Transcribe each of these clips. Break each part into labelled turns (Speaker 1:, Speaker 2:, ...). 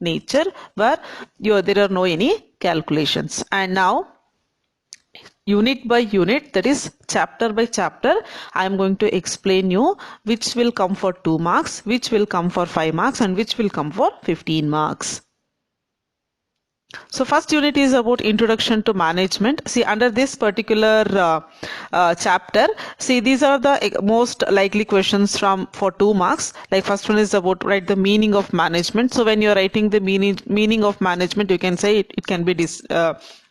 Speaker 1: nature, where there are no any calculations. And now unit by unit, that is chapter by chapter, I am going to explain you which will come for 2 marks, which will come for 5 marks, and which will come for 15 marks. So first unit is about introduction to management. See, under this particular chapter, see, these are the most likely questions for 2 marks. Like first one is about write the meaning of management. So when you are writing the meaning of management, you can say it can be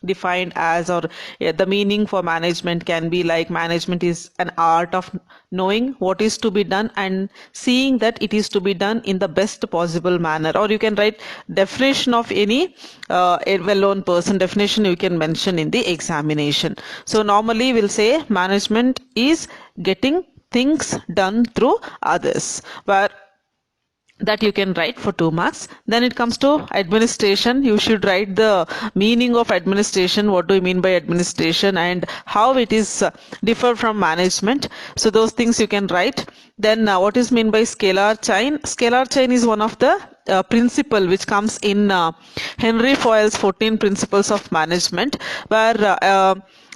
Speaker 1: defined as, or the meaning for management can be like, management is an art of knowing what is to be done and seeing that it is to be done in the best possible manner. Or you can write definition of any a well-known person, definition you can mention in the examination. So normally we'll say management is getting things done through others, where that you can write for 2 marks. Then it comes to administration. You should write the meaning of administration. What do you mean by administration and how it is differ from management? So those things you can write. Then what is mean by scalar chain? Scalar chain is one of the principle which comes in Henry Fayol's 14 principles of management, where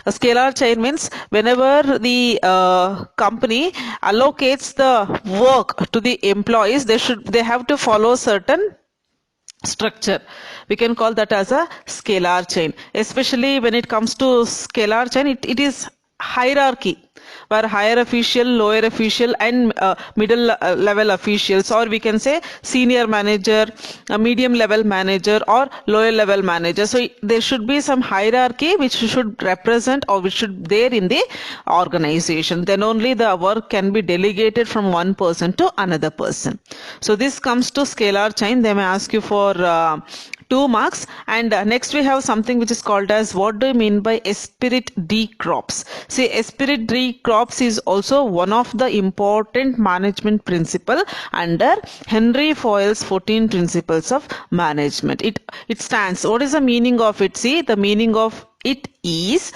Speaker 1: a scalar chain means whenever the company allocates the work to the employees, they have to follow certain structure. We can call that as a scalar chain. Especially when it comes to scalar chain, it is hierarchy, where higher official, lower official, and middle level officials, or we can say senior manager, a medium level manager, or lower level manager. So there should be some hierarchy which should represent, or which should there in the organization. Then only the work can be delegated from one person to another person. So this comes to scalar chain. They may ask you for 2 marks. And next we have something which is called as, what do you mean by Esprit de Corps? See, Esprit de Corps is also one of the important management principle under Henry Fayol's 14 principles of management. It stands, what is the meaning of it? See, the meaning of it is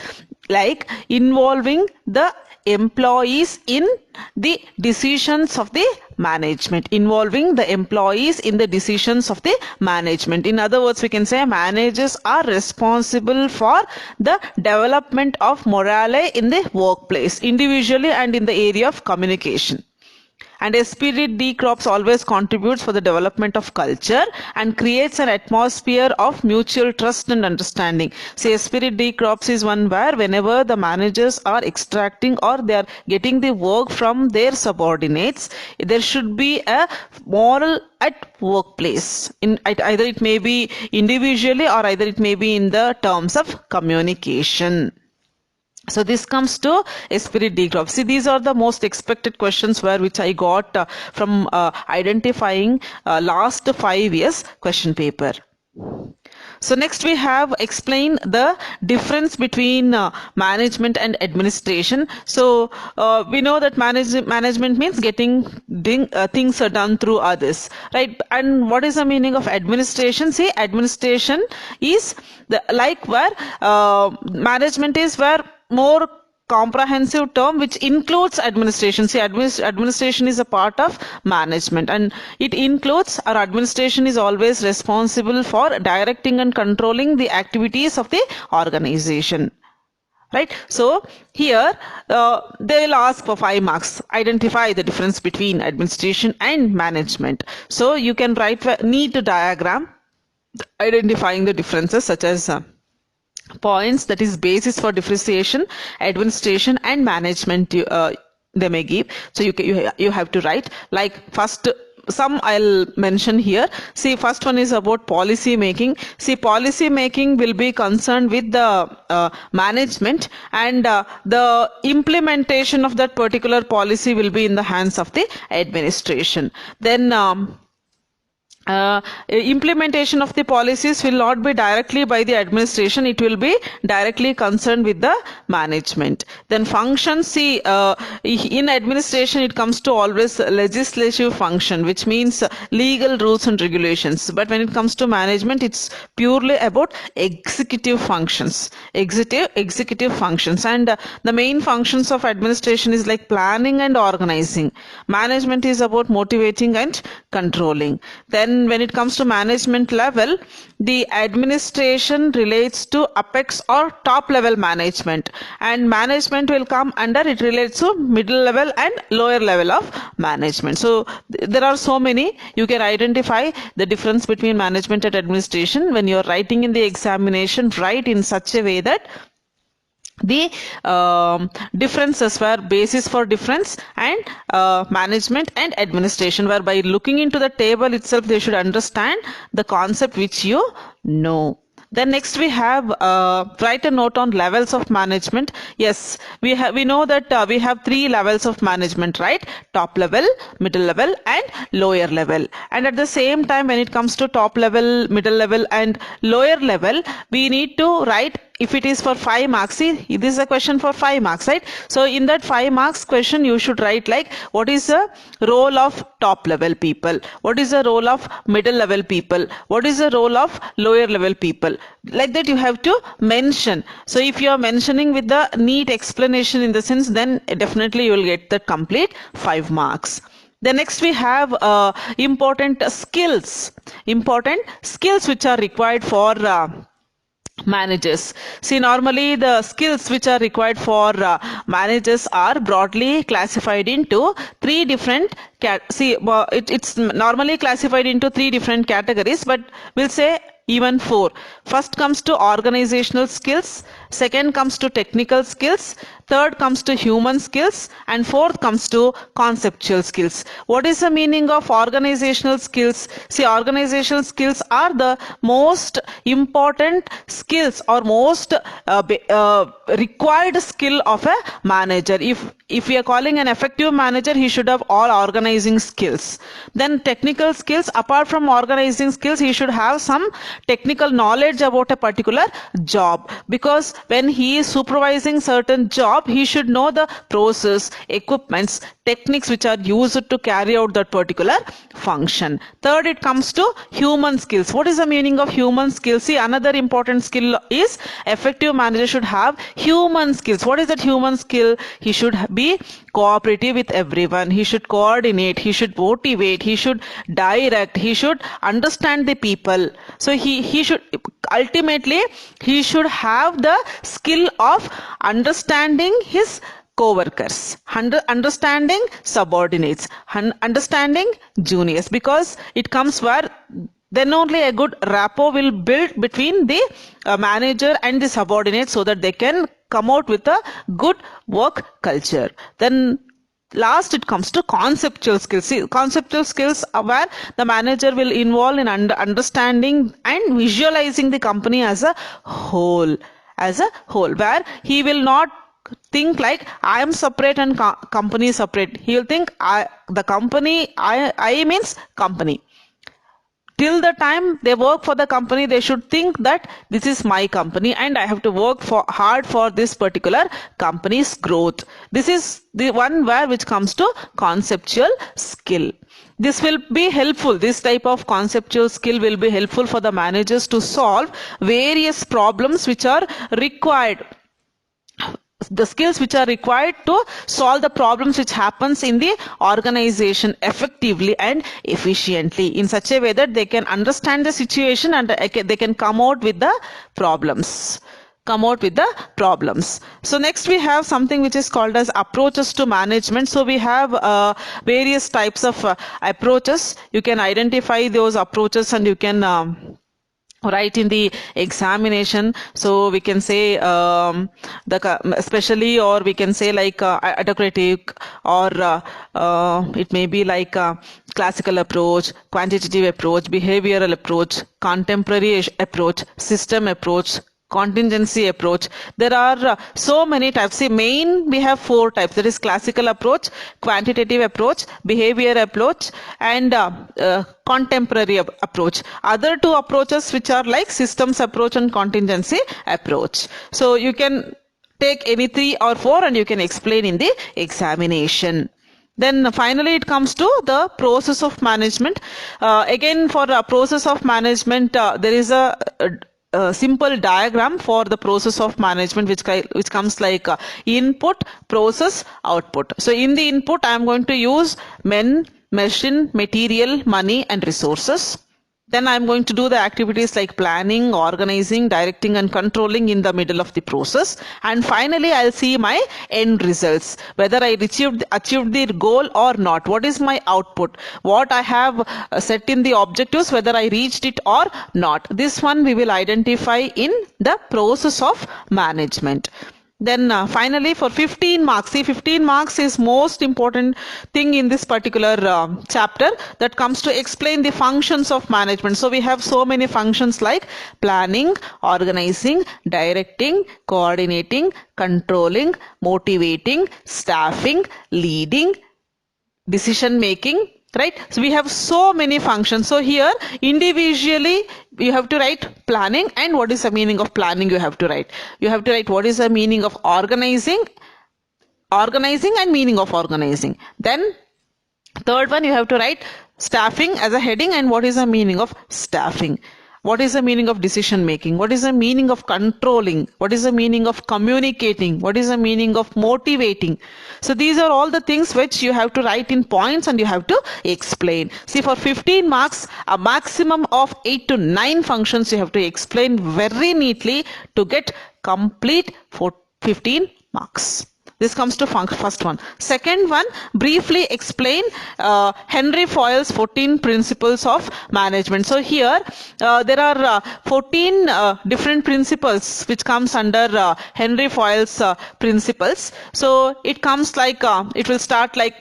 Speaker 1: like involving the employees in the decisions of the management, involving the employees in the decisions of the management. In other words, we can say managers are responsible for the development of morale in the workplace, individually and in the area of communication. And Esprit de Corps always contributes for the development of culture and creates an atmosphere of mutual trust and understanding. See, Esprit de Corps is one where whenever the managers are extracting or they are getting the work from their subordinates, there should be a moral at workplace. Either it may be individually or either it may be in the terms of communication. So this comes to Esprit de Corps. See, these are the most expected questions which I got from identifying last 5 years question paper. So next we have explain the difference between management and administration. So we know that management means getting things are done through others, right? And what is the meaning of administration? See, administration is where management is where more comprehensive term which includes administration. See, administration is a part of management, and it includes, or administration is always responsible for directing and controlling the activities of the organization, right? So here they will ask for 5 marks. Identify the difference between administration and management. So you can write a neat diagram identifying the differences, such as points, that is basis for differentiation, administration and management they may give. So you have to write, like, first some I'll mention here. See, first one is about policy making. See, policy making will be concerned with the management, and the implementation of that particular policy will be in the hands of the administration. Then implementation of the policies will not be directly by the administration, it will be directly concerned with the management. Then functions, see, in administration it comes to always legislative function, which means legal rules and regulations. But when it comes to management, it's purely about executive functions, executive functions. And the main functions of administration is like planning and organizing. Management is about motivating and controlling. Then then when it comes to management level, the administration relates to apex or top level management, and management will come under, it relates to middle level and lower level of management. So there are so many, you can identify the difference between management and administration. When you are writing in the examination, write in such a way that the differences were basis for difference and management and administration, where by looking into the table itself they should understand the concept which you know. Then next we have write a note on levels of management. Yes, we know that we have 3 levels of management, right? Top level, middle level and lower level. And at the same time, when it comes to top level, middle level and lower level, we need to write, if it is for 5 marks, see, this is a question for 5 marks, right? So in that 5 marks question, you should write like, what is the role of top level people? What is the role of middle level people? What is the role of lower level people? Like that you have to mention. So if you are mentioning with the neat explanation in the sense, then definitely you will get the complete 5 marks. Then next we have important skills which are required for managers. See, normally the skills which are required for managers are broadly classified into 3 different it's normally classified into 3 different categories, but we'll say even 4. First comes to organizational skills, second comes to technical skills, third comes to human skills, and fourth comes to conceptual skills. What is the meaning of organizational skills? See, organizational skills are the most important skills or most required skill of a manager. If we are calling an effective manager, he should have all organizing skills. Then technical skills, apart from organizing skills, he should have some technical knowledge about a particular job, because when he is supervising certain job, he should know the process, equipments, techniques which are used to carry out that particular function. Third, it comes to human skills. What is the meaning of human skills? See, another important skill is effective manager should have human skills. What is that human skill? He should be cooperative with everyone. He should coordinate. He should motivate. He should direct. He should understand the people. So he should ultimately, he should have the skill of understanding his co-workers, understanding subordinates, understanding juniors, because it comes where then only a good rapport will build between the manager and the subordinates, so that they can come out with a good work culture. Then last, it comes to conceptual skills. See, conceptual skills are where the manager will involve in understanding and visualizing the company as a whole, where he will not think like I am separate and company separate. He will think I means company. Till the time they work for the company, they should think that this is my company and I have to work hard for this particular company's growth. This is the one which comes to conceptual skill. This will be helpful. This type of conceptual skill will be helpful for the managers to solve various problems which are required. The skills which are required to solve the problems which happens in the organization effectively and efficiently, in such a way that they can understand the situation and they can come out with the problems. So next we have something which is called as approaches to management. So we have various types of approaches. You can identify those approaches and you can write in the examination. So we can say especially, or we can say like autocratic, or it may be like classical approach, quantitative approach, behavioral approach, contemporary approach, system approach, contingency approach. There are so many types. See, we have 4 types. There is classical approach, quantitative approach, behavior approach, and contemporary approach. Other 2 approaches which are like systems approach and contingency approach. So you can take any 3 or 4 and you can explain in the examination. Then finally it comes to the process of management. Again, for the process of management, there is a simple diagram for the process of management which comes like input, process, output. So in the input I am going to use men, machine, material, money and resources. Then I'm going to do the activities like planning, organizing, directing and controlling in the middle of the process. And finally, I'll see my end results, whether I achieved the goal or not. What is my output? What I have set in the objectives, whether I reached it or not. This one we will identify in the process of management. Then finally for 15 marks, see 15 marks is most important thing in this particular chapter, that comes to explain the functions of management. So we have so many functions like planning, organizing, directing, coordinating, controlling, motivating, staffing, leading, decision making, right? So we have so many functions. So here individually you have to write planning, and what is the meaning of planning you have to write. You have to write what is the meaning of organizing and meaning of organizing. Then third one, you have to write staffing as a heading, and what is the meaning of staffing. What is the meaning of decision making? What is the meaning of controlling? What is the meaning of communicating? What is the meaning of motivating? So these are all the things which you have to write in points and you have to explain. See, for 15 marks, a maximum of 8 to 9 functions you have to explain very neatly to get complete for 15 marks. This comes to first one. Second one, briefly explain Henry Fayol's 14 principles of management. So here there are 14 different principles which comes under Henry Fayol's principles. So it comes like, it will start like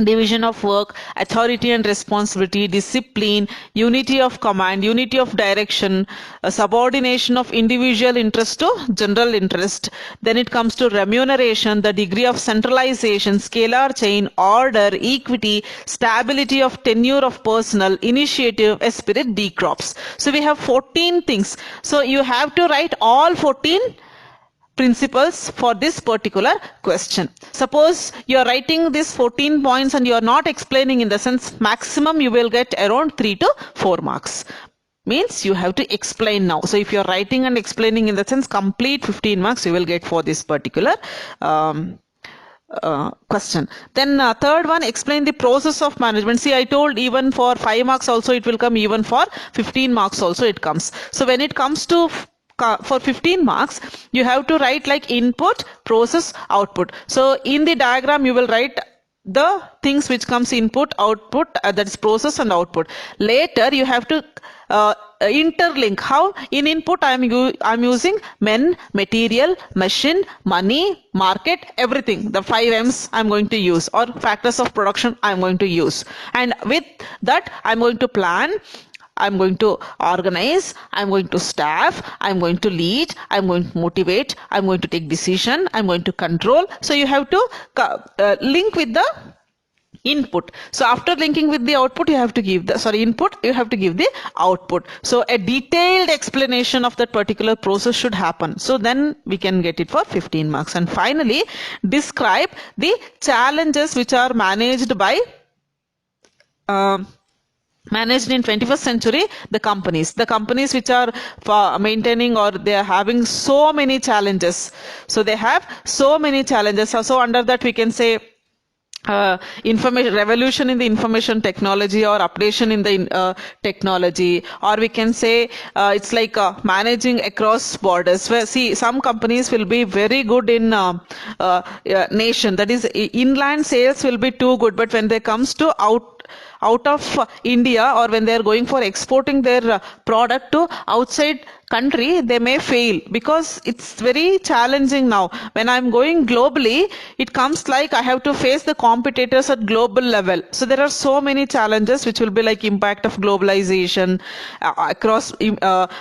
Speaker 1: division of work, authority and responsibility, discipline, unity of command, unity of direction, subordination of individual interest to general interest. Then it comes to remuneration, the degree of centralization, scalar chain, order, equity, stability of tenure of personnel, initiative, esprit de corps. So we have 14 things. So you have to write all 14 principles for this particular question. Suppose you are writing this 14 points and you are not explaining, in the sense maximum you will get around 3 to 4 marks. Means you have to explain now. So if you are writing and explaining, in the sense complete 15 marks you will get for this particular question. Then third one, explain the process of management. See, I told even for 5 marks also it will come, even for 15 marks also it comes. So when it comes to for 15 marks, you have to write like input, process, output. So in the diagram you will write the things which comes input, output, that is process and output. Later you have to interlink. How? In input I'm using men, material, machine, money, market, everything. The 5 M's I'm going to use, or factors of production I'm going to use. And with that I'm going to plan, I'm going to organize, I'm going to staff, I'm going to lead, I'm going to motivate, I'm going to take decision, I'm going to control. So you have to link with the input. So after linking with the output, you have to give the input, you have to give the output. So a detailed explanation of that particular process should happen. So then we can get it for 15 marks. And finally, describe the challenges which are managed by managed in 21st century, the companies which are maintaining, or they are having so many challenges. So they have so many challenges. So under that we can say information revolution in the information technology, or updation in the technology, or we can say it's like managing across borders, where see some companies will be very good in nation, that is inland sales will be too good, but when they comes to out of India, or when they are going for exporting their product to outside country, they may fail, because it's very challenging now. When I'm going globally, it comes like I have to face the competitors at global level. So there are so many challenges which will be like impact of globalization, across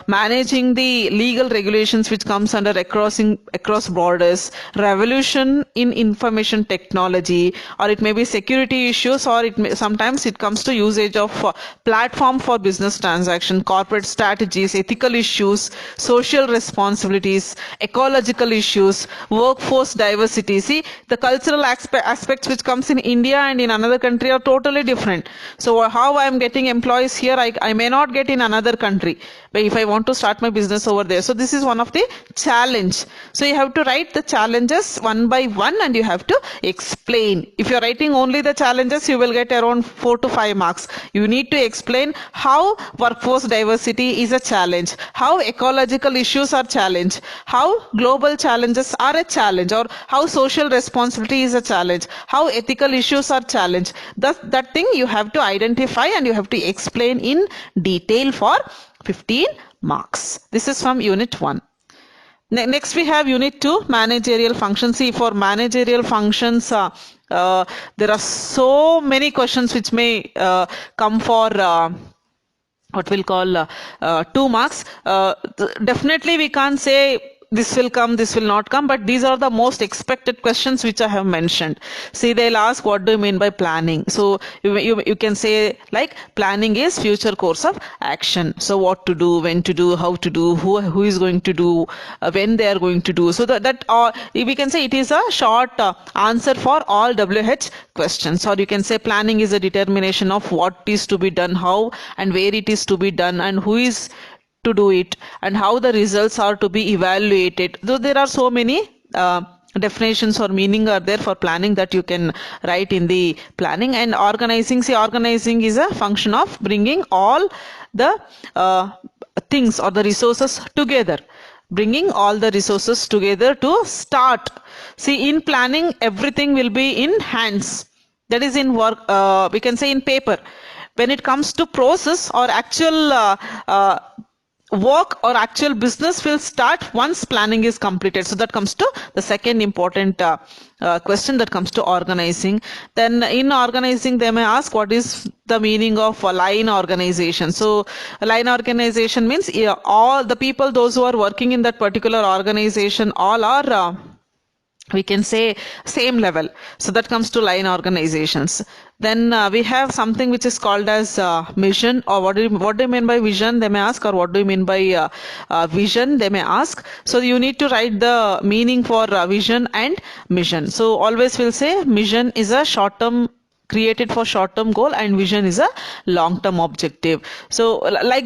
Speaker 1: managing the legal regulations which comes under across borders, revolution in information technology, or it may be security issues, or sometimes it comes to usage of platform for business transaction, corporate strategies, ethical issues, social responsibilities, ecological issues, workforce diversity. See, the cultural aspects which comes in India and in another country are totally different. So how I am getting employees here, I may not get in another country, but if I want to start my business over there. So this is one of the challenge. So you have to write the challenges one by one and you have to explain. If you are writing only the challenges, you will get around 4 to 5 marks. You need to explain how workforce diversity is a challenge, how ecological issues are challenge, how global challenges are a challenge, or how social responsibility is a challenge, how ethical issues are challenge. That thing you have to identify and you have to explain in detail for 15 marks. This is from unit 1. Next we have unit 2, managerial functions. See, for managerial functions, there are so many questions which may come for what we'll call 2 marks. Definitely we can't say this will come, this will not come, but these are the most expected questions which I have mentioned. See, they'll ask what do you mean by planning. So you can say like planning is future course of action. So what to do, when to do, how to do, who is going to do, when they are going to do. So that we can say it is a short answer for all WH questions. Or you can say planning is a determination of what is to be done, how and where it is to be done, and who is to do it, and how the results are to be evaluated. Though there are so many definitions or meaning are there for planning that you can write in the planning. And organizing, see, organizing is a function of bringing all the things or the resources together, bringing all the resources together to start. See, in planning everything will be in hands, that is in work, we can say in paper. When it comes to process or actual work or actual business will start once planning is completed. So that comes to the second important question that comes to organizing. Then in organizing they may ask what is the meaning of a line organization. So line organization means all the people, those who are working in that particular organization, all are we can say same level. So that comes to line organizations. Then we have something which is called as mission, or what do you mean by vision, they may ask, or what do you mean by vision, they may ask. So you need to write the meaning for vision and mission. So always we'll say mission is a short term, created for short term goal, and vision is a long term objective. So like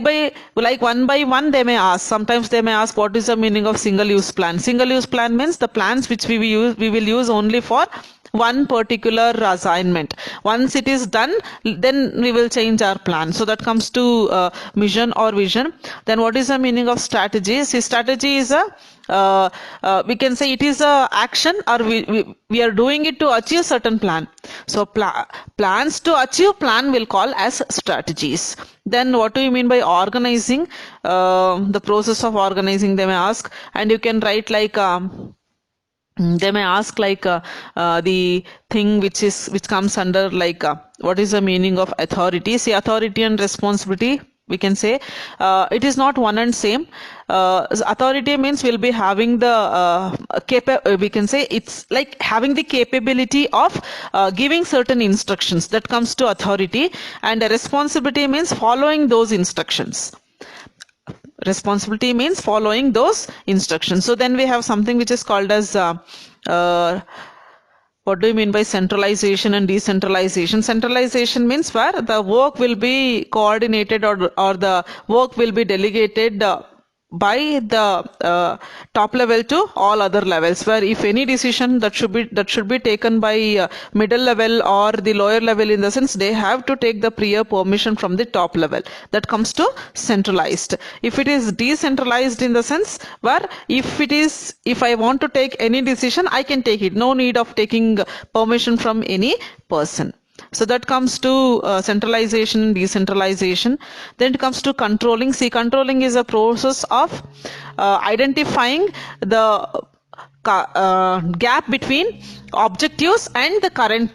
Speaker 1: one by one they may ask. Sometimes they may ask what is the meaning of single use plan. Single use plan means the plans which we will use only for one particular assignment. Once it is done, then we will change our plan. So that comes to mission or vision. Then what is the meaning of strategy? See, strategy is a we can say it is a action, or we are doing it to achieve certain plan. So plans to achieve plan will call as strategies. Then what do you mean by organizing? The process of organizing they may ask, and you can write like they may ask like the thing which comes under like what is the meaning of authority. See, authority and responsibility, we can say it is not one and same. Authority means we'll be having the we can say it's like having the capability of giving certain instructions. That comes to authority. And responsibility means following those instructions. Responsibility means following those instructions. So then we have something which is called as what do you mean by centralization and decentralization? Centralization means where the work will be coordinated, or the work will be delegated by the top level to all other levels, where if any decision that should be taken by middle level or the lower level, in the sense they have to take the prior permission from the top level. That comes to centralized. If it is decentralized, in the sense where if I want to take any decision, I can take it, no need of taking permission from any person. So that comes to centralization, decentralization. Then it comes to controlling. See, controlling is a process of identifying the gap between objectives and the current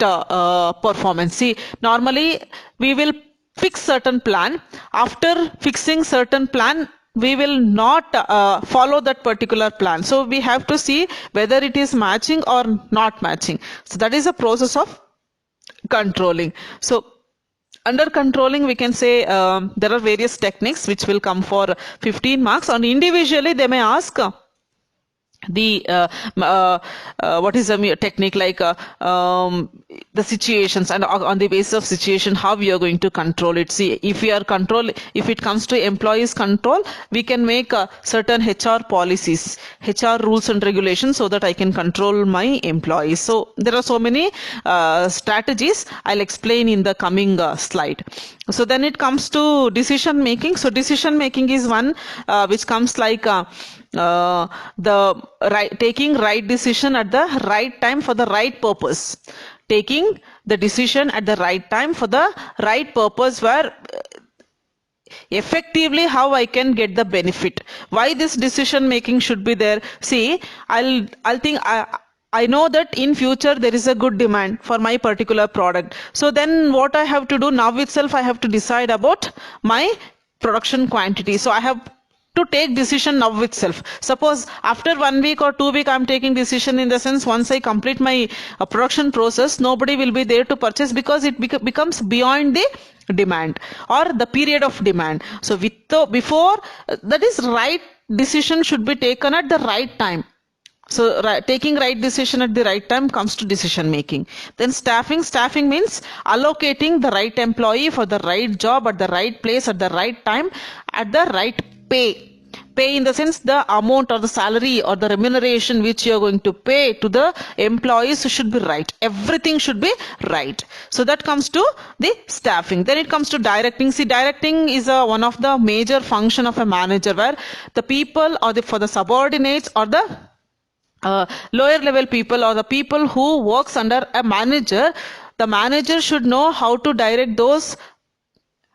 Speaker 1: performance. See, normally we will fix certain plan. After fixing certain plan, we will not follow that particular plan. So we have to see whether it is matching or not matching. So that is a process of controlling. So under controlling, we can say there are various techniques which will come for 15 marks. And individually they may ask the what is a technique like the situations, and on the basis of situation how we are going to control it. See, if we are control, if it comes to employees control, we can make certain HR policies, HR rules and regulations, so that I can control my employees. So there are so many strategies I'll explain in the coming slide. So then it comes to decision making. So decision making is one which comes like the taking right decision at the right time for the right purpose. Taking the decision at the right time for the right purpose, where effectively how I can get the benefit. Why this decision making should be there? See, I know that in future there is a good demand for my particular product. So then what I have to do now itself, I have to decide about my production quantity. So I have to take decision now itself. Suppose after 1 week or 2 week I'm taking decision, in the sense once I complete my production process, nobody will be there to purchase, because it becomes beyond the demand or the period of demand. So before that is right decision should be taken at the right time. So taking right decision at the right time comes to decision making. Then staffing means allocating the right employee for the right job at the right place at the right time at the right pay in the sense the amount or the salary or the remuneration which you are going to pay to the employees should be right. Everything should be right. So that comes to the staffing. Then it comes to directing. See, directing is one of the major function of a manager, where the people or for the subordinates or the lower level people or the people who works under a manager, the manager should know how to direct those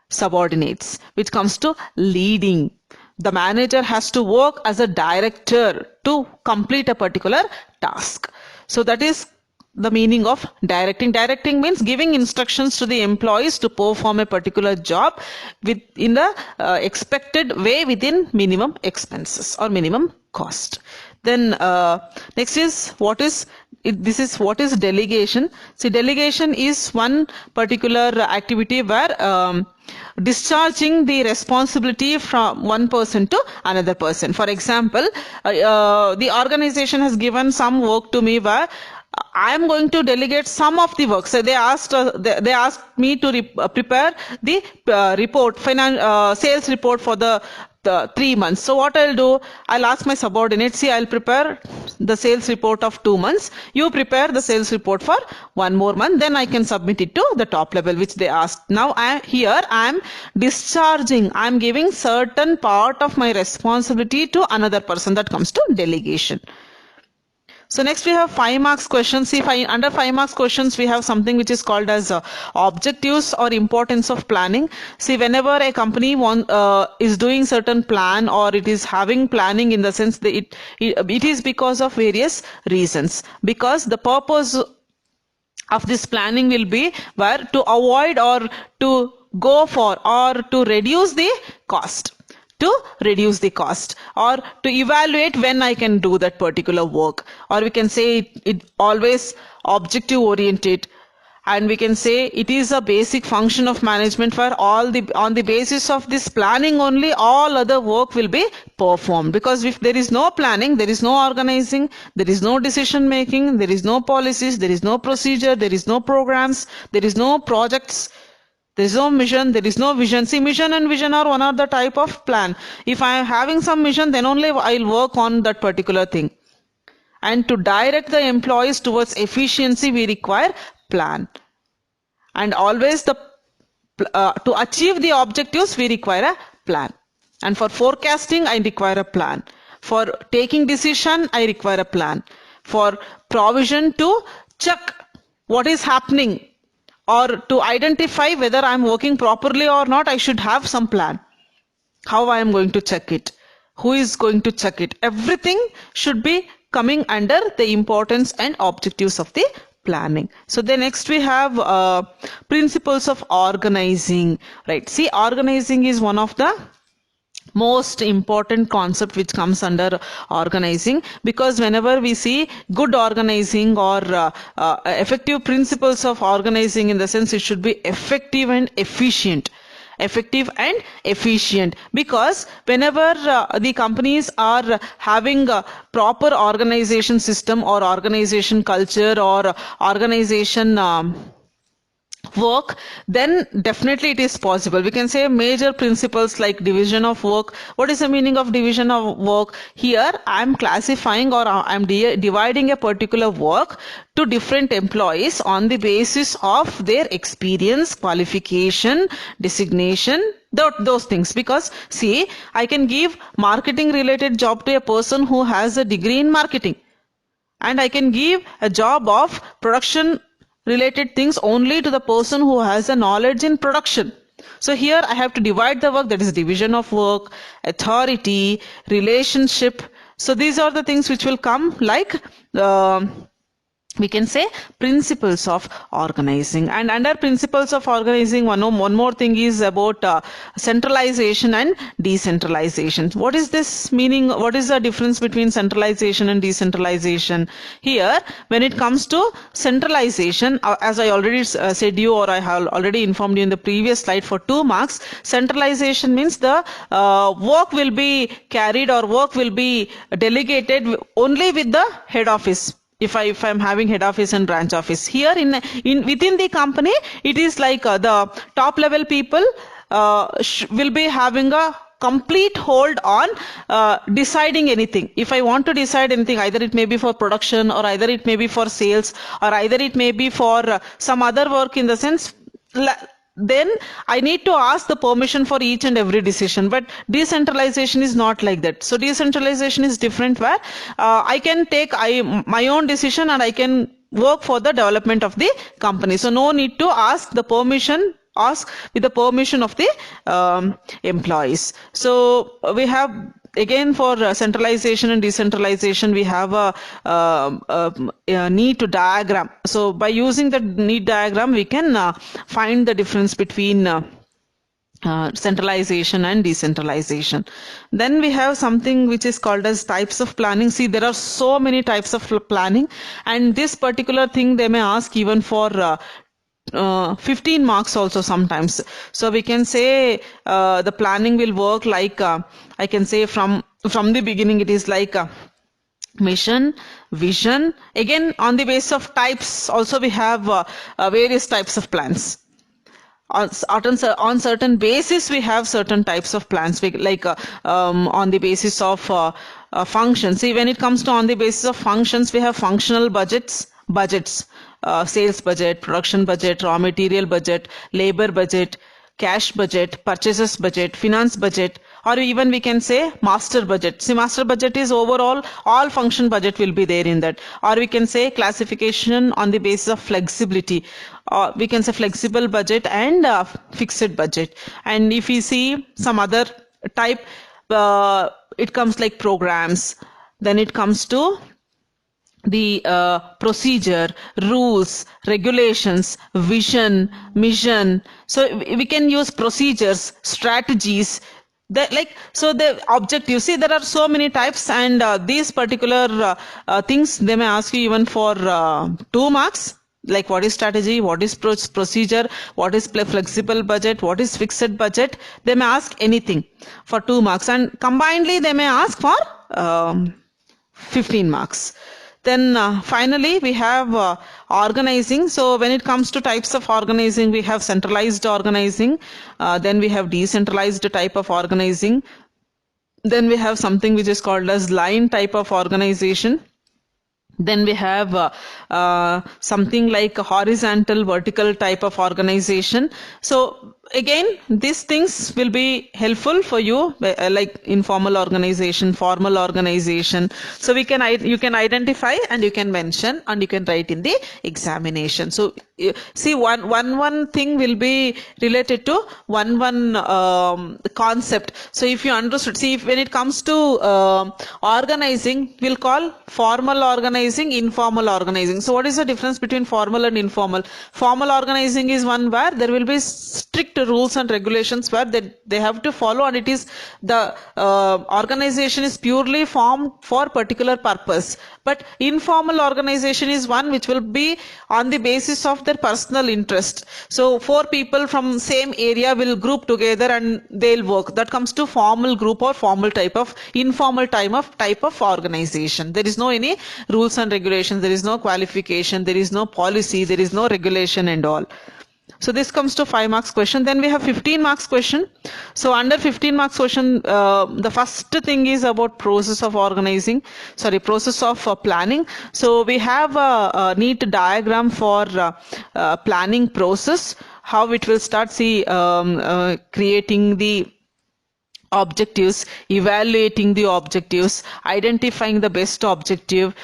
Speaker 1: subordinates, which comes to leading. The manager has to work as a director to complete a particular task. So that is the meaning of directing. Directing means giving instructions to the employees to perform a particular job in the expected way within minimum expenses or minimum cost. Then next is what is delegation. See, delegation is one particular activity where discharging the responsibility from one person to another person. For example, the organization has given some work to me, where I am going to delegate some of the work. So they asked me to prepare the sales report for the 3 months. So what I'll do, I'll ask my subordinate, see, I'll prepare the sales report of 2 months. You prepare the sales report for 1 more month. Then I can submit it to the top level, which they asked. Now I'm discharging. I'm giving certain part of my responsibility to another person. That comes to delegation. So next we have 5 marks questions. See, under 5 marks questions we have something which is called as objectives or importance of planning. See, whenever a company is doing certain plan, or it is having planning, in the sense that it is because of various reasons. Because the purpose of this planning will be where to avoid or to go for or to reduce the cost. Or to evaluate when I can do that particular work, or we can say it always objective oriented, and we can say it is a basic function of management, where on the basis of this planning only all other work will be performed. Because if there is no planning, there is no organizing, there is no decision making, there is no policies, there is no procedure, there is no programs, there is no projects, there is no mission, there is no vision. See, mission and vision are one of the type of plan. If I am having some mission, then only I'll work on that particular thing. And to direct the employees towards efficiency, we require plan. And always to achieve the objectives, we require a plan. And for forecasting, I require a plan. For taking decision, I require a plan. For provision, to check what is happening, or to identify whether I am working properly or not, I should have some plan. How I am going to check it? Who is going to check it? Everything should be coming under the importance and objectives of the planning. So then next we have principles of organizing. Right? See, organizing is one of the most important concept which comes under organizing, because whenever we see good organizing or effective principles of organizing, in the sense it should be effective and efficient. effective and efficient, because whenever the companies are having a proper organization system or organization culture or organization work, then definitely it is possible. We can say major principles like division of work. What is the meaning of division of work? Here I am classifying or I am dividing a particular work to different employees on the basis of their experience, qualification, designation, those things. Because see, I can give marketing related job to a person who has a degree in marketing, and I can give a job of production related things only to the person who has a knowledge in production. So here I have to divide the work, that is division of work, authority, relationship. So these are the things which will come like we can say principles of organizing. And under principles of organizing, one more thing is about centralization and decentralization. What is this meaning? What is the difference between centralization and decentralization? Here, when it comes to centralization, as I already said you, or I have already informed you in the previous slide, for 2 marks, centralization means the work will be carried or work will be delegated only with the head office. If I'm having head office and branch office, here in within the company, it is like the top level people will be having a complete hold on deciding anything. If I want to decide anything, either it may be for production, or either it may be for sales, or either it may be for some other work, in the sense, then I need to ask the permission for each and every decision. But decentralization is not like that. So decentralization is different, where I can take my own decision and I can work for the development of the company. So no need to ask the permission, ask with the permission of the employees. So we have, again, for centralization and decentralization, we have a need to diagram. So by using the need diagram, we can find the difference between centralization and decentralization. Then we have something which is called as types of planning. See, there are so many types of planning, and this particular thing they may ask even for 15 marks also sometimes. So we can say the planning will work like I can say from the beginning, it is like mission, vision. Again, on the basis of types also we have various types of plans. On certain basis we have certain types of plans, like on the basis of functions. See, when it comes to on the basis of functions, we have functional budgets, sales budget, production budget, raw material budget, labor budget, cash budget, purchases budget, finance budget, or even we can say master budget. See, master budget is overall, all function budget will be there in that. Or we can say classification on the basis of flexibility. We can say flexible budget and fixed budget. And if we see some other type, it comes like programs. Then it comes to the procedure, rules, regulations, vision, mission. So we can use procedures, strategies, so the objective. See, there are so many types, and these particular things they may ask you even for 2 marks. Like what is strategy, what is procedure, what is flexible budget, what is fixed budget. They may ask anything for 2 marks, and combinedly they may ask for 15 marks. Then finally we have organizing. So when it comes to types of organizing, we have centralized organizing, then we have decentralized type of organizing, then we have something which is called as line type of organization. Then we have something like a horizontal, vertical type of organization. So again, these things will be helpful for you, like informal organization, formal organization. So you can identify and you can mention and you can write in the examination. So see, one thing will be related to one concept. So if you understood, see, when it comes to organizing, we'll call formal organizing, informal organizing. So what is the difference between formal and informal? Formal organizing is one where there will be strict strict rules and regulations where they have to follow, and it is the organization is purely formed for particular purpose. But informal organization is one which will be on the basis of their personal interest. So 4 people from same area will group together and they'll work. That comes to formal group or formal type of informal type of organization. There is no any rules and regulations, there is no qualification, there is no policy, there is no regulation and all. So this comes to 5 marks question. Then we have 15 marks question. So under 15 marks question, the first thing is about process of process of planning. So we have a neat diagram for planning process, how it will start. See, creating the objectives, evaluating the objectives, identifying the best objective.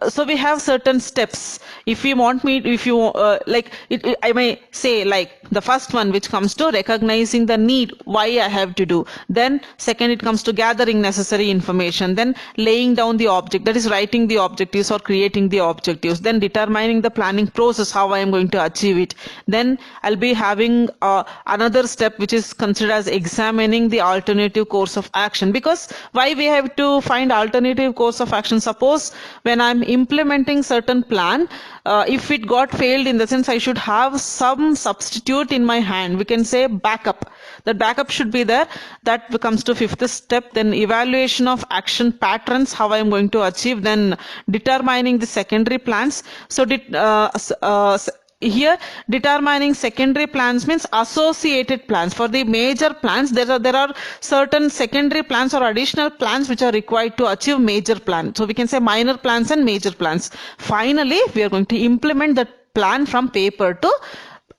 Speaker 1: So we have certain steps. If you want me, if you I may say like the first one, which comes to recognizing the need, why I have to do. Then second, it comes to gathering necessary information. Then laying down the object, that is writing the objectives or creating the objectives. Then determining the planning process, how I am going to achieve it. Then I'll be having another step which is considered as examining the alternative course of action. Because why we have to find alternative course of action? Suppose when I'm implementing certain plan, if it got failed, in the sense I should have some substitute in my hand. We can say backup. That backup should be there. That comes to 5th step. Then evaluation of action patterns, how I am going to achieve. Then determining the secondary plans. So here determining secondary plans means associated plans. For the major plans, there are certain secondary plans or additional plans which are required to achieve major plan. So we can say minor plans and major plans. Finally, we are going to implement the plan from paper to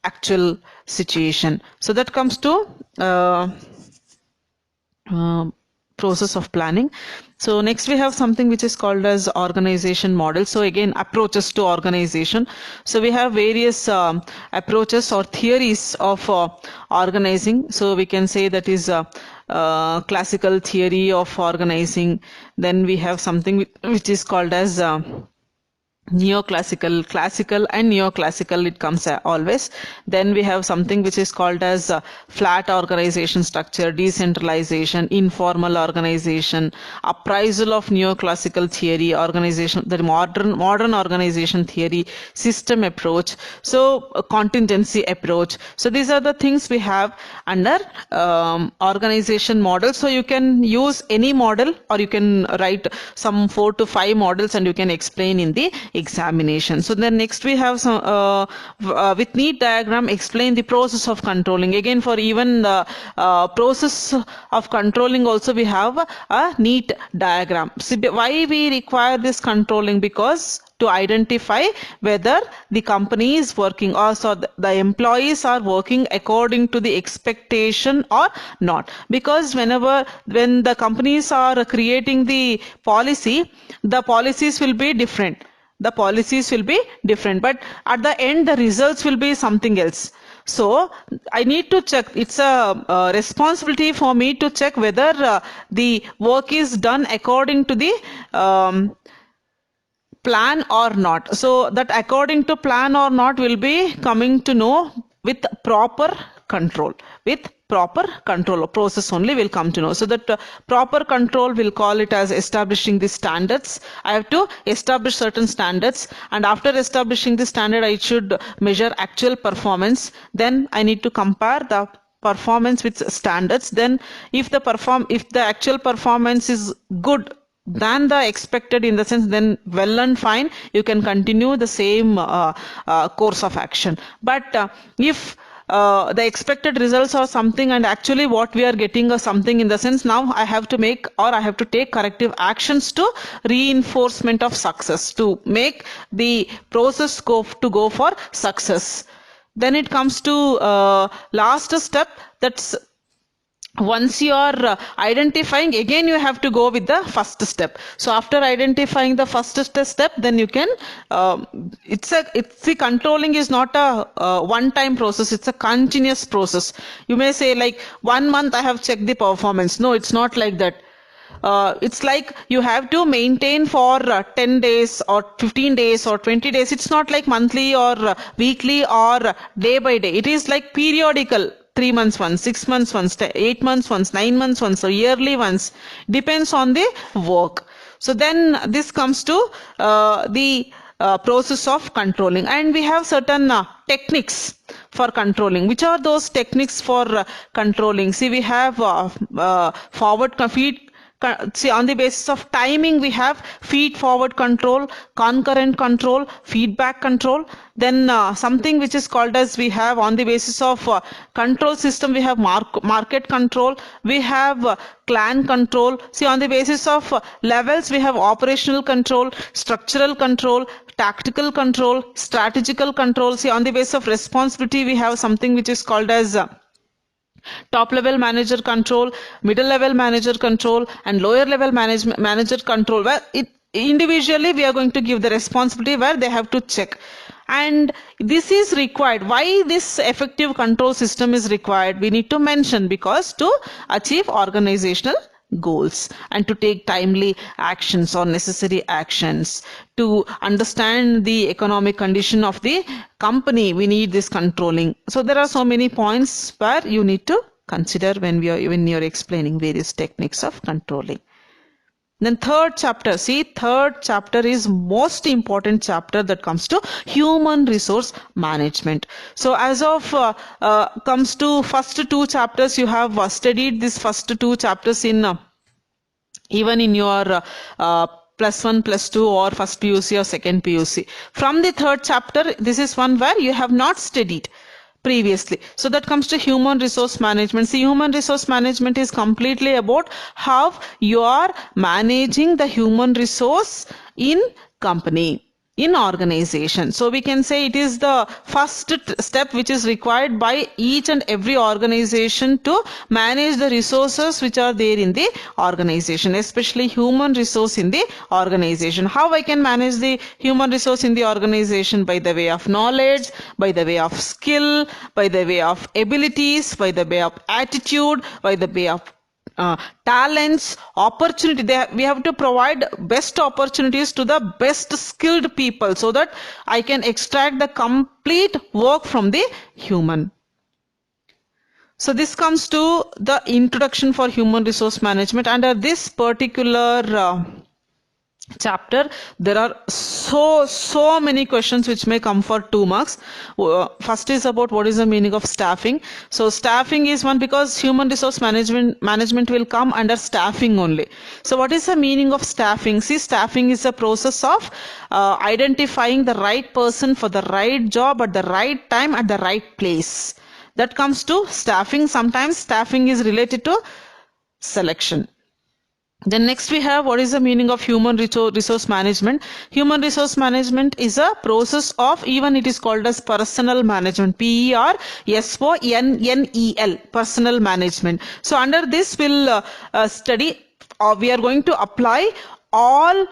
Speaker 1: actual situation. So that comes to process of planning. So next we have something which is called as organization model. So again, approaches to organization. So we have various approaches or theories of organizing. So we can say that is classical theory of organizing. Then we have something which is called as neoclassical, classical and neoclassical, it comes always. Then we have something which is called as flat organization structure, decentralization, informal organization, appraisal of neoclassical theory, organization, the modern organization theory, system approach, so contingency approach. So these are the things we have under organization model. So you can use any model, or you can write some 4 to 5 models and you can explain in the examination. So then next we have some with neat diagram, explain the process of controlling. Again, for even the process of controlling also we have a neat diagram. See, why we require this controlling? Because to identify whether the company is working, or so the employees are working according to the expectation or not. Because when the companies are creating the policy, the policies will be different. The policies will be different, but at the end the results will be something else. So I need to check. It's a responsibility for me to check whether the work is done according to the plan or not. So that according to plan or not will be coming to know with proper control. With proper control, process only will come to know. So that proper control, will call it as establishing the standards. I have to establish certain standards, and after establishing the standard I should measure actual performance. Then I need to compare the performance with standards. Then if the actual performance is good than the expected, in the sense, then well and fine, you can continue the same course of action. But if the expected results are something and actually what we are getting is something, in the sense, now I have to make, or I have to take corrective actions to reinforcement of success, to make the process go for success. Then it comes to last step, that's once you are identifying, again you have to go with the first step. So after identifying the first step, then you can the controlling is not a one time process, it's a continuous process. You may say like 1 month I have checked the performance. No, it's not like that. It's like you have to maintain for 10 days or 15 days or 20 days. It's not like monthly or weekly or day by day. It is like periodical. 3 months once, 6 months once, 8 months once, 9 months once, or yearly once, depends on the work. So then this comes to the process of controlling, and we have certain techniques for controlling. Which are those techniques for controlling? See, we have forward feed. See, on the basis of timing, we have feed forward control, concurrent control, feedback control. Then something which is called as, we have on the basis of control system, we have market control, we have clan control. See, on the basis of levels, we have operational control, structural control, tactical control, strategical control. See, on the basis of responsibility, we have something which is called as top level manager control, middle level manager control, and lower level manager control, where individually we are going to give the responsibility where they have to check. And this is required. Why this effective control system is required? We need to mention, because to achieve organizational goals and to take timely actions or necessary actions, to understand the economic condition of the company, we need this controlling. So there are so many points where you need to consider when you're explaining various techniques of controlling. Then third chapter, see, third chapter is most important chapter that comes to human resource management. So as of comes to first two chapters, you have studied this first two chapters in even in your +1, +2 or first PUC or second PUC. From the third chapter, this is one where you have not studied previously. So that comes to human resource management. See, human resource management is completely about how you are managing the human resource in company, in organization. So we can say it is the first step which is required by each and every organization to manage the resources which are there in the organization, especially human resource in the organization. How I can manage the human resource in the organization? By the way of knowledge, by the way of skill, by the way of abilities, by the way of attitude, by the way of talents, opportunity. We have to provide best opportunities to the best skilled people, so that I can extract the complete work from the human. So this comes to the introduction for human resource management. Under this particular chapter, there are so many questions which may come for 2 marks. First is about what is the meaning of staffing. So staffing is one, because human resource management will come under staffing only. So what is the meaning of staffing? See, staffing is a process of identifying the right person for the right job at the right time at the right place. That comes to staffing. Sometimes staffing is related to selection. Then next we have, what is the meaning of human resource management? Human resource management is a process of, even it is called as personal management, PERSONNEL, personal management. So under this we'll study, we are going to apply all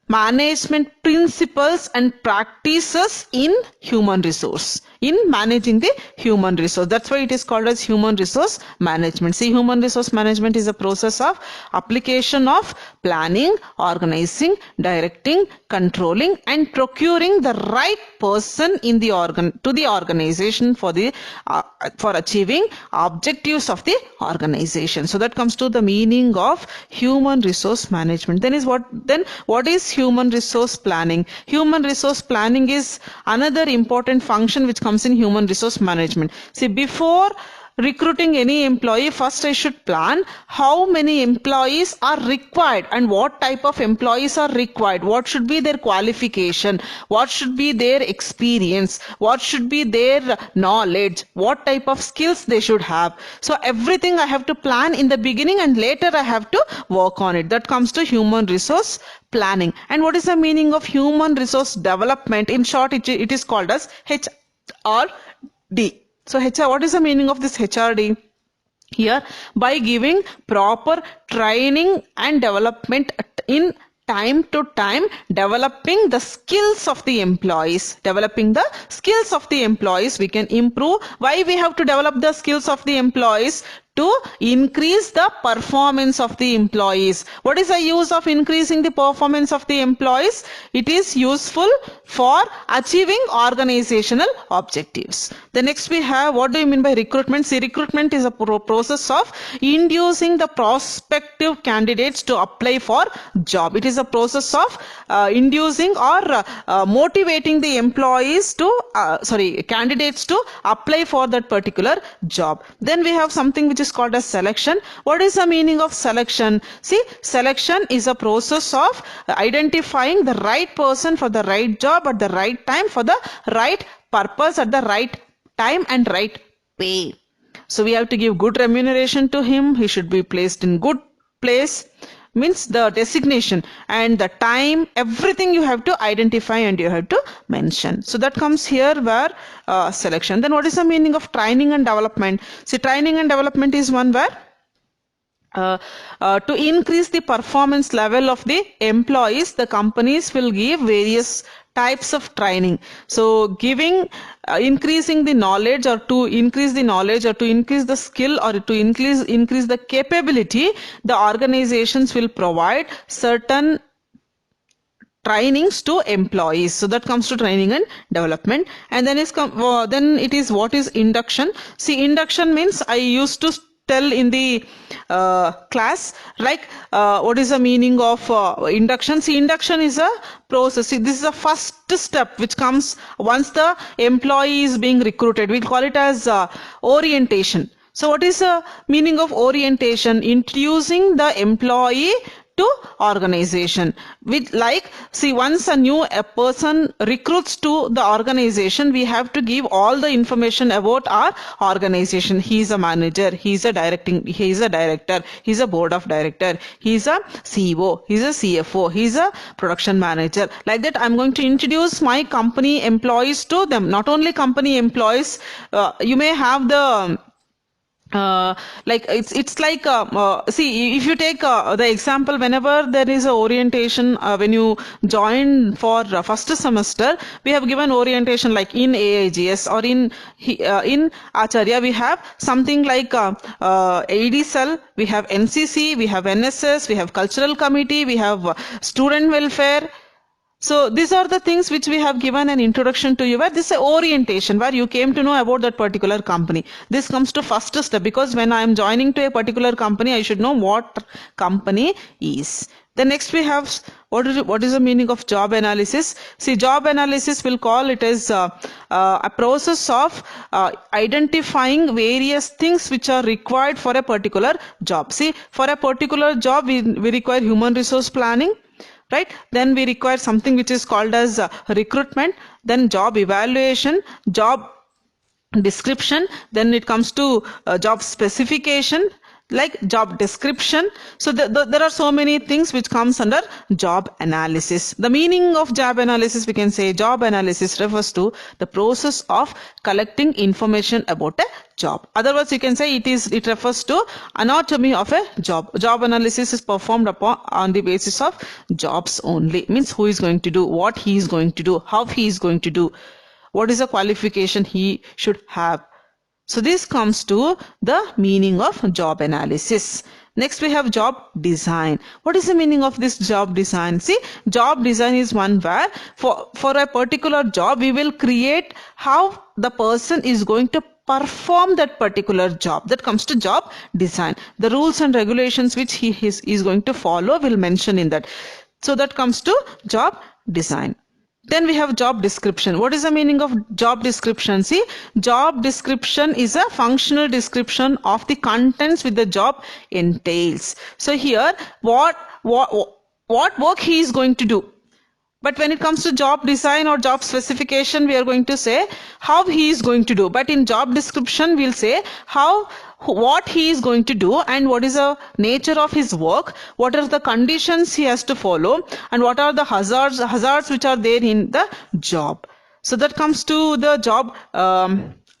Speaker 1: management principles and practices in human resource, in managing the human resource. That's why it is called as human resource management. See, human resource management is a process of application of planning, organizing, directing, controlling, and procuring the right person in the to the organization for the for achieving objectives of the organization. So that comes to the meaning of human resource management. Then what is human resource planning? Human resource planning is another important function which comes in human resource management. See, before recruiting any employee, first I should plan how many employees are required and what type of employees are required, what should be their qualification, what should be their experience, what should be their knowledge, what type of skills they should have. So everything I have to plan in the beginning, and later I have to work on it. That comes to human resource planning. And what is the meaning of human resource development? In short, it is called as HRD. So what is the meaning of this HRD? Here, by giving proper training and development in time to time, developing the skills of the employees. Developing the skills of the employees, we can improve. Why we have to develop the skills of the employees? to increase the performance of the employees. What is the use of increasing the performance of the employees? It is useful for achieving organizational objectives. The next we have, what do you mean by recruitment? See, recruitment is a process of inducing the prospective candidates to apply for job. It is a process of inducing or motivating the employees to candidates to apply for that particular job. Then we have something which is called as selection. What is the meaning of selection? See, selection is a process of identifying the right person for the right job at the right time for the right purpose at the right time and right pay. So we have to give good remuneration to him. He should be placed in good place. Means the designation and the time, everything you have to identify and you have to mention. So that comes here where selection. Then what is the meaning of training and development? See, training and development is one where to increase the performance level of the employees, the companies will give various types of training. So giving increasing the knowledge, or to increase the knowledge, or to increase the skill, or to increase the capability, the organizations will provide certain trainings to employees. So that comes to training and development. And then then it is what is induction. See, induction means I used to tell in the class, like what is the meaning of induction. See, induction is a process. See, this is the first step which comes once the employee is being recruited. We call it as orientation. So what is the meaning of orientation? Introducing the employee to organization. With like, see, once a person recruits to the organization, we have to give all the information about our organization. He is a manager, he is a director, he is a board of director, he is a CEO, he is a CFO, he is a production manager. Like that, I'm going to introduce my company employees to them. Not only company employees, you may have the like it's like see, if you take the example, whenever there is a orientation, when you join for first semester, we have given orientation like in AIGS or in Acharya, we have something like AD cell, we have NCC, we have NSS, we have cultural committee, we have student welfare. So these are the things which we have given an introduction to you, where this is orientation, where you came to know about that particular company. This comes to first step, because when I am joining to a particular company, I should know what company is. Then next we have, what is the meaning of job analysis? See, job analysis, will call it as a process of identifying various things which are required for a particular job. See, for a particular job, we require human resource planning. Right? Then we require something which is called as recruitment, then job evaluation, job description, then it comes to job specification, like job description. So there are so many things which comes under job analysis. The meaning of job analysis, we can say job analysis refers to the process of collecting information about a job. Otherwise, you can say it refers to anatomy of a job. Job analysis is performed on the basis of jobs only. Means who is going to do, what he is going to do, how he is going to do, what is the qualification he should have. So this comes to the meaning of job analysis. Next we have job design. What is the meaning of this job design? See, job design is one where for a particular job, we will create how the person is going to perform that particular job. That comes to job design. The rules and regulations which he is going to follow will mention in that. So that comes to job design. Then we have job description. What is the meaning of job description? See, job description is a functional description of the contents which the job entails. So here, what work he is going to do. But when it comes to job design or job specification, we are going to say how he is going to do. But in job description, we'll say what he is going to do and what is the nature of his work, what are the conditions he has to follow, and what are the hazards which are there in the job. So that comes to the job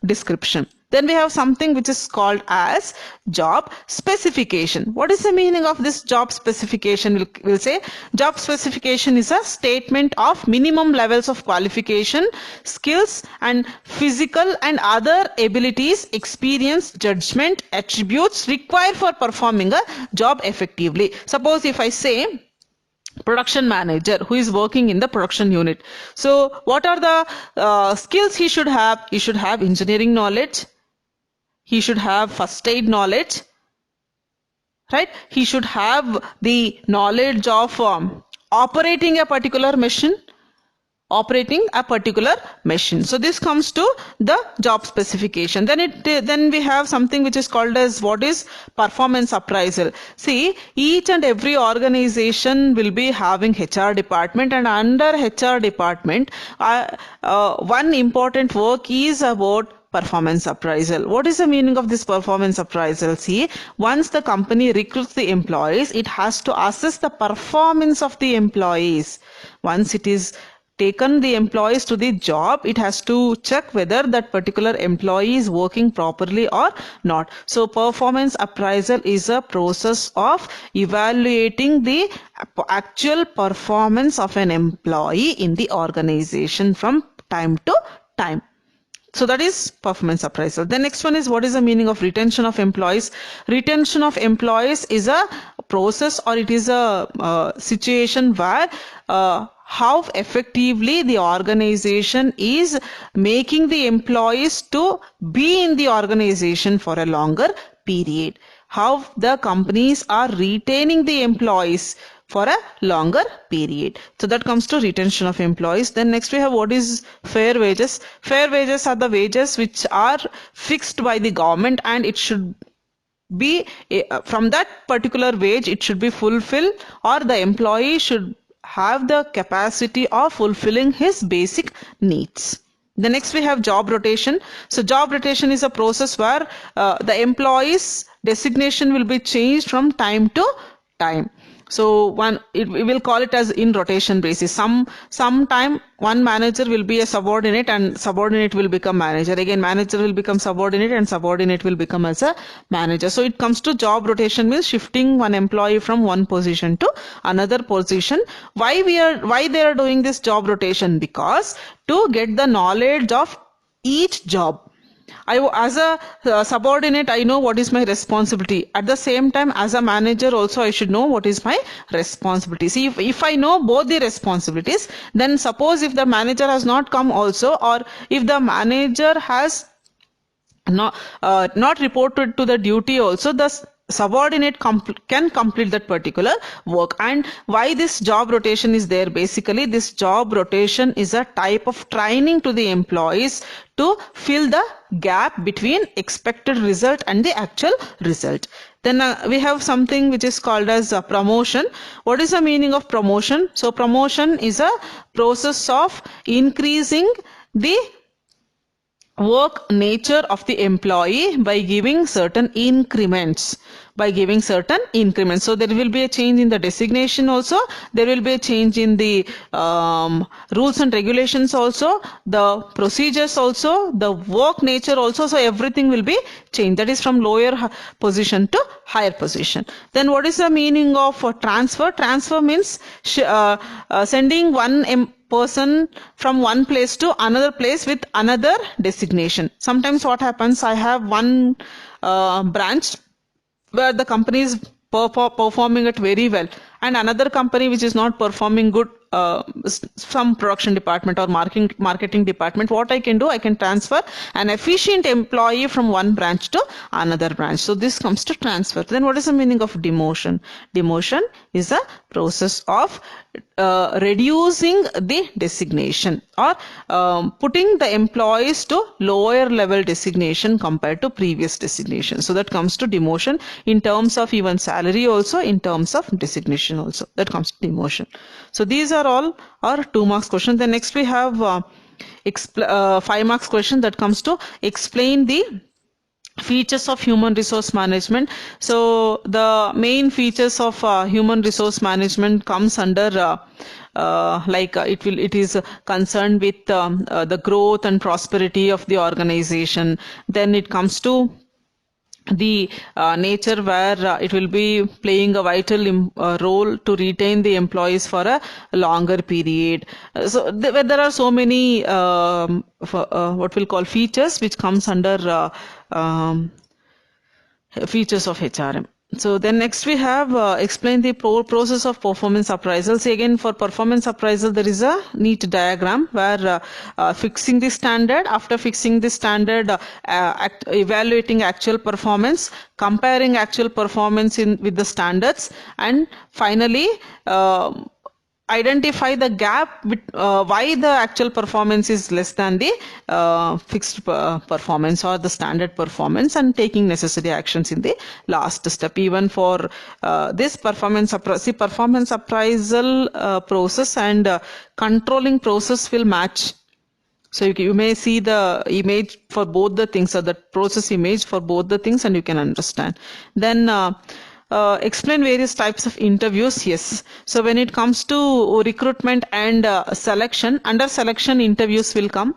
Speaker 1: description. Then we have something which is called as job specification. What is the meaning of this job specification? We'll say job specification is a statement of minimum levels of qualification, skills and physical and other abilities, experience, judgment, attributes required for performing a job effectively. Suppose if I say production manager who is working in the production unit. So what are the skills he should have? He should have engineering knowledge. He should have first aid knowledge. Right? He should have the knowledge of operating a particular machine. So this comes to the job specification. Then we have something which is called as what is performance appraisal. See, each and every organization will be having HR department, and under HR department one important work is about performance appraisal. What is the meaning of this performance appraisal? See, once the company recruits the employees, it has to assess the performance of the employees. Once it is taken the employees to the job, it has to check whether that particular employee is working properly or not. So performance appraisal is a process of evaluating the actual performance of an employee in the organization from time to time. So that is performance appraisal. The next one is what is the meaning of retention of employees? Retention of employees is a process, or it is a situation where how effectively the organization is making the employees to be in the organization for a longer period. How the companies are retaining the employees for a longer period. So that comes to retention of employees. Then next we have what is fair wages. Fair wages are the wages which are fixed by the government, and it should be from that particular wage it should be fulfilled, or the employee should have the capacity of fulfilling his basic needs. The next we have job rotation. So job rotation is a process where the employee's designation will be changed from time to time. So we will call it as in rotation basis. Sometime one manager will be a subordinate, and subordinate will become manager. Again, manager will become subordinate, and subordinate will become as a manager. So it comes to job rotation, means shifting one employee from one position to another position. Why they are doing this job rotation? Because to get the knowledge of each job. As a subordinate, I know what is my responsibility. At the same time, as a manager also, I should know what is my responsibility. See, if I know both the responsibilities, then suppose if the manager has not come also, or if the manager has not reported to the duty also, the subordinate can complete that particular work. And why this job rotation is there? Basically, this job rotation is a type of training to the employees to fill the gap between expected result and the actual result. Then we have something which is called as promotion. What is the meaning of promotion? So promotion is a process of increasing the work nature of the employee by giving certain increments. So there will be a change in the designation also, there will be a change in the rules and regulations also, the procedures also, the work nature also. So everything will be changed. That is from lower position to higher position. Then what is the meaning of transfer? Transfer means sending one person from one place to another place with another designation. Sometimes what happens, I have one branch where the company is performing it very well, and another company which is not performing good, some production department or marketing department. What I can do, I can transfer an efficient employee from one branch to another branch. So this comes to transfer. Then what is the meaning of demotion? Demotion is a process of reducing the designation, or putting the employees to lower level designation compared to previous designation. So that comes to demotion, in terms of even salary also, in terms of designation also. That comes to demotion. So these are all our 2 marks question. Then next we have 5 marks question that comes to explain the Features of human resource management. So the main features of human resource management comes under it is concerned with the growth and prosperity of the organization. Then it comes to the nature where it will be playing a vital role to retain the employees for a longer period. There are so many what we'll call features which comes under features of HRM. So then next we have explain the process of performance appraisal. See, again, for performance appraisal there is a neat diagram where fixing the standard, after fixing the standard, evaluating actual performance, comparing actual performance with the standards, and finally identify the gap why the actual performance is less than the fixed performance or the standard performance, and taking necessary actions in the last step. Even for this performance appraisal process and controlling process will match. So you may see the image for both the things, or the process image for both the things, and you can understand. Then explain various types of interviews. Yes, so when it comes to recruitment and selection, under selection interviews will come.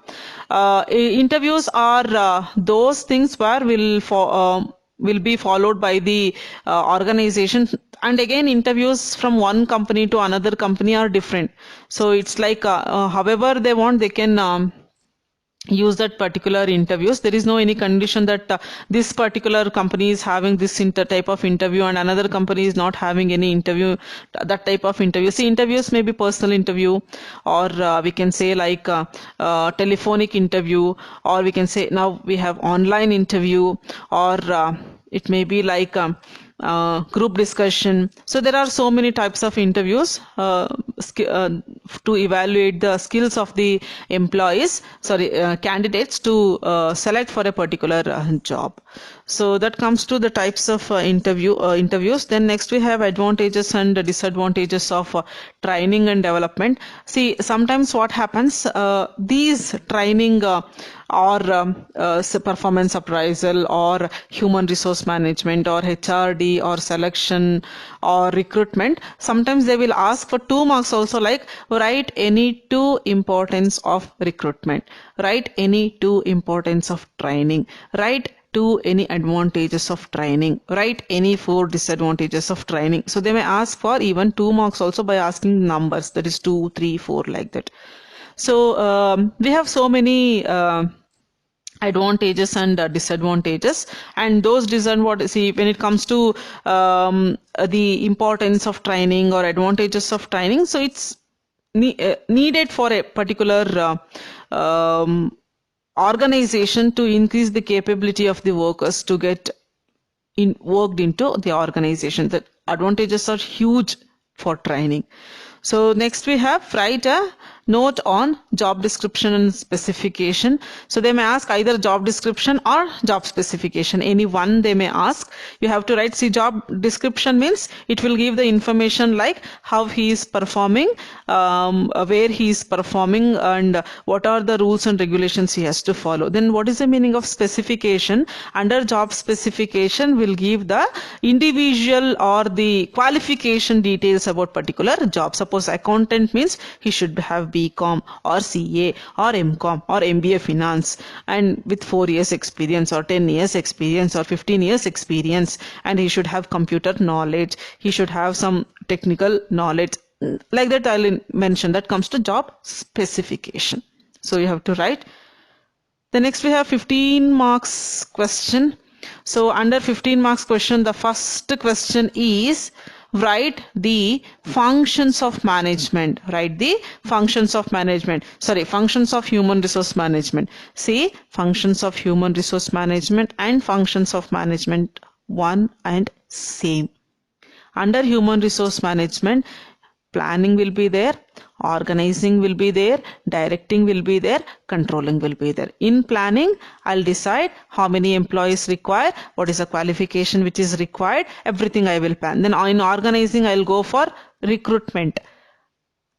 Speaker 1: Interviews are those things where will be followed by the organization, and again interviews from one company to another company are different. So it's like however they want, they can use that particular interviews. There is no any condition that this particular company is having this type of interview and another company is not having any interview, that type of interview. See, interviews may be personal interview, or we can say like telephonic interview, or we can say now we have online interview, or it may be like group discussion. So there are so many types of interviews to evaluate the skills of the employees, candidates to select for a particular job. So that comes to the types of interviews. Then next we have advantages and disadvantages of training and development. See, sometimes what happens, these training or performance appraisal or human resource management or HRD or selection or recruitment, sometimes they will ask for 2 marks also, like write any 2 importance of recruitment, write any 2 importance of training, write 2 any advantages of training, write any 4 disadvantages of training. So they may ask for even 2 marks also by asking numbers, that is 2, 3, 4, like that. So we have so many advantages and disadvantages, and those disadvantages, see, when it comes to the importance of training or advantages of training, so it's needed for a particular organization to increase the capability of the workers to get worked into the organization. The advantages are huge for training. So next we have write a note on job description and specification. So they may ask either job description or job specification, any one they may ask. You have to write. See, job description means it will give the information like how he is performing, where he is performing, and what are the rules and regulations he has to follow. Then what is the meaning of specification? Under job specification will give the individual or the qualification details about particular job. Suppose accountant means he should have BCom or CA or MCom or MBA finance, and with 4 years experience or 10 years experience or 15 years experience, and he should have computer knowledge, he should have some technical knowledge, like that. I'll mention that comes to job specification. So you have to write. The next we have 15 marks question. So under 15 marks question, the first question is write the functions of management. Write the functions of management. Functions of human resource management. See, functions of human resource management and functions of management one and same. Under human resource management, planning will be there, organizing will be there, directing will be there, controlling will be there. In planning, I'll decide how many employees require, what is the qualification which is required, everything I will plan. Then in organizing, I'll go for recruitment.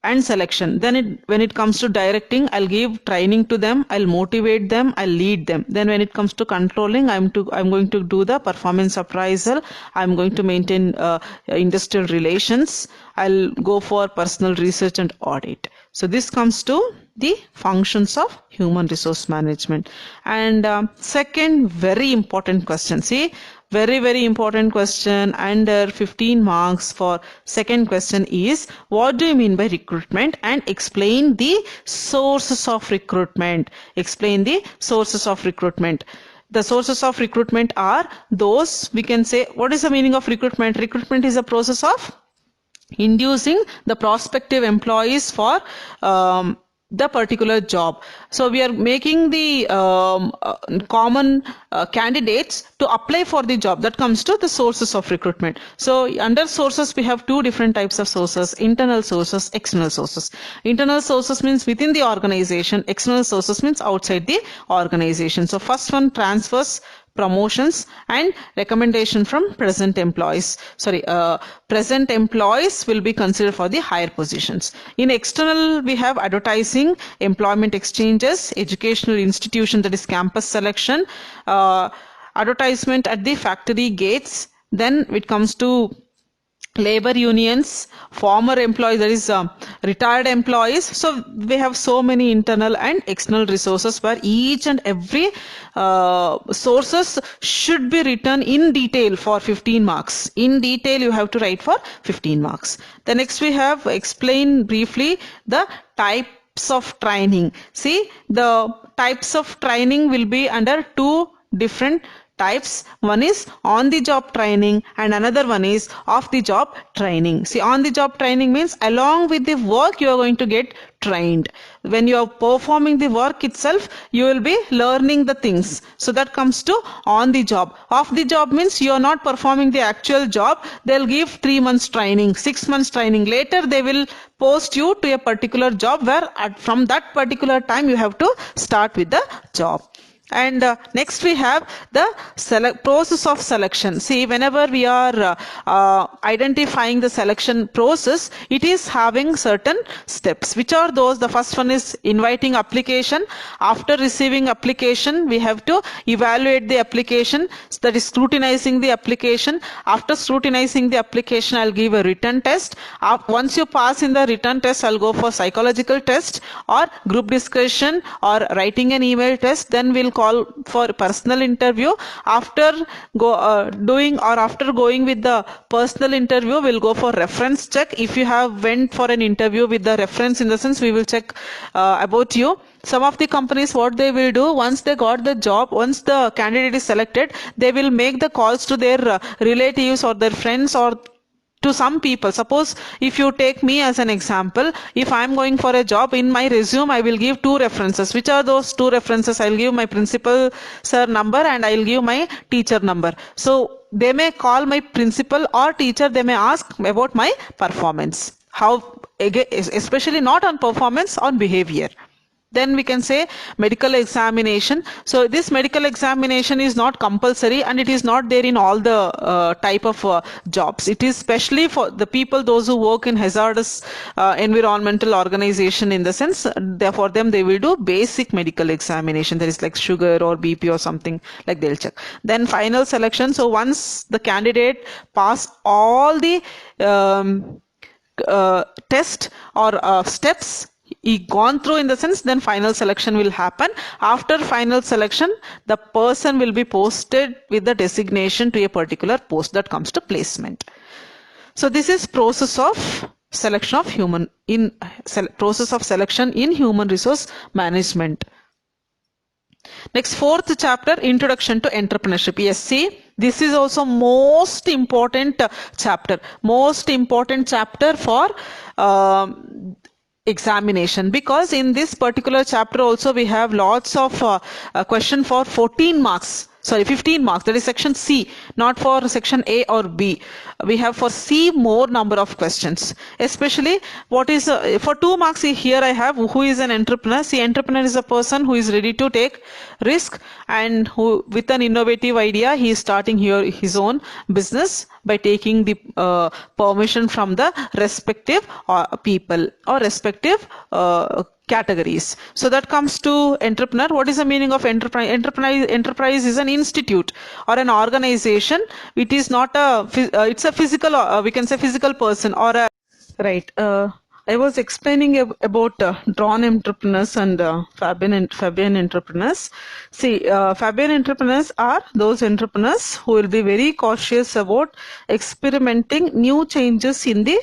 Speaker 1: and selection. Then when it comes to directing, I'll give training to them, I'll motivate them, I'll lead them. Then when it comes to controlling, I'm going to do the performance appraisal, I'm going to maintain industrial relations, I'll go for personal research and audit. So this comes to the functions of human resource management. And second very important question, see, very important question under 15 marks for second question is, what do you mean by recruitment, and explain the sources of recruitment. Explain the sources of recruitment. The sources of recruitment are those, we can say, what is the meaning of recruitment? Recruitment is a process of inducing the prospective employees for the particular job. So we are making the common candidates to apply for the job. That comes to the sources of recruitment. So under sources we have two different types of sources: internal sources, external sources. Internal sources means within the organization, external sources means outside the organization. So first one, transfers, promotions and recommendation from present employees. Present employees will be considered for the higher positions. In external, we have advertising, employment exchanges, educational institution, that is campus selection, advertisement at the factory gates. Then it comes to labor unions, former employees, that is retired employees. So we have so many internal and external resources where each and every sources should be written in detail for 15 marks. In detail you have to write for 15 marks. The next we have explain briefly the types of training. See, the types of training will be under two different types. One is on the job training and another one is off the job training. See, on the job training means along with the work you are going to get trained. When you are performing the work itself, you will be learning the things. So that comes to on the job. Off the job means you are not performing the actual job. They'll give 3 months training, 6 months training. Later they will post you to a particular job where from that particular time you have to start with the job. And next we have the process of selection. See, whenever we are identifying the selection process, it is having certain steps. Which are those? The first one is inviting application. After receiving application, we have to evaluate the application, that is scrutinizing the application. After scrutinizing the application, I'll give a written test. Once you pass in the written test, I'll go for psychological test or group discussion or writing an email test. Then we'll call for personal interview. After going with the personal interview, we'll go for reference check. If you have went for an interview with the reference, in the sense we will check about you. Some of the companies, what they will do, once they got the job, once the candidate is selected, they will make the calls to their relatives or their friends or to some people. Suppose if you take me as an example, if I am going for a job, in my resume I will give 2 references. Which are those 2 references? I will give my principal sir number and I will give my teacher number. So they may call my principal or teacher, they may ask about my performance. How, especially not on performance, on behavior. Then we can say medical examination. So this medical examination is not compulsory and it is not there in all the type of jobs. It is specially for the people, those who work in hazardous environmental organization, in the sense, for them they will do basic medical examination. That is like sugar or BP or something like they'll check. Then final selection. So once the candidate pass all the test or steps he gone through, in the sense, then final selection will happen. After final selection, the person will be posted with the designation to a particular post. That comes to placement. So this is process of selection of process of selection in human resource management. Next, 4th chapter, introduction to entrepreneurship. Yes, see, this is also most important chapter. Most important chapter for examination, because in this particular chapter also we have lots of question for 14 marks. sorry, 15 marks, that is section C, not for section A or B. We have for C more number of questions, especially what is for 2 marks. Here I have who is an entrepreneur. See, entrepreneur is a person who is ready to take risk and who with an innovative idea he is starting here his own business by taking the permission from the respective people or respective categories. So that comes to entrepreneur. What is the meaning of enterprise? Enterprise is an institute or an organization. It is not a it's a physical we can say physical person or a right. I was explaining about drawn entrepreneurs and Fabian entrepreneurs. See, Fabian entrepreneurs are those entrepreneurs who will be very cautious about experimenting new changes in the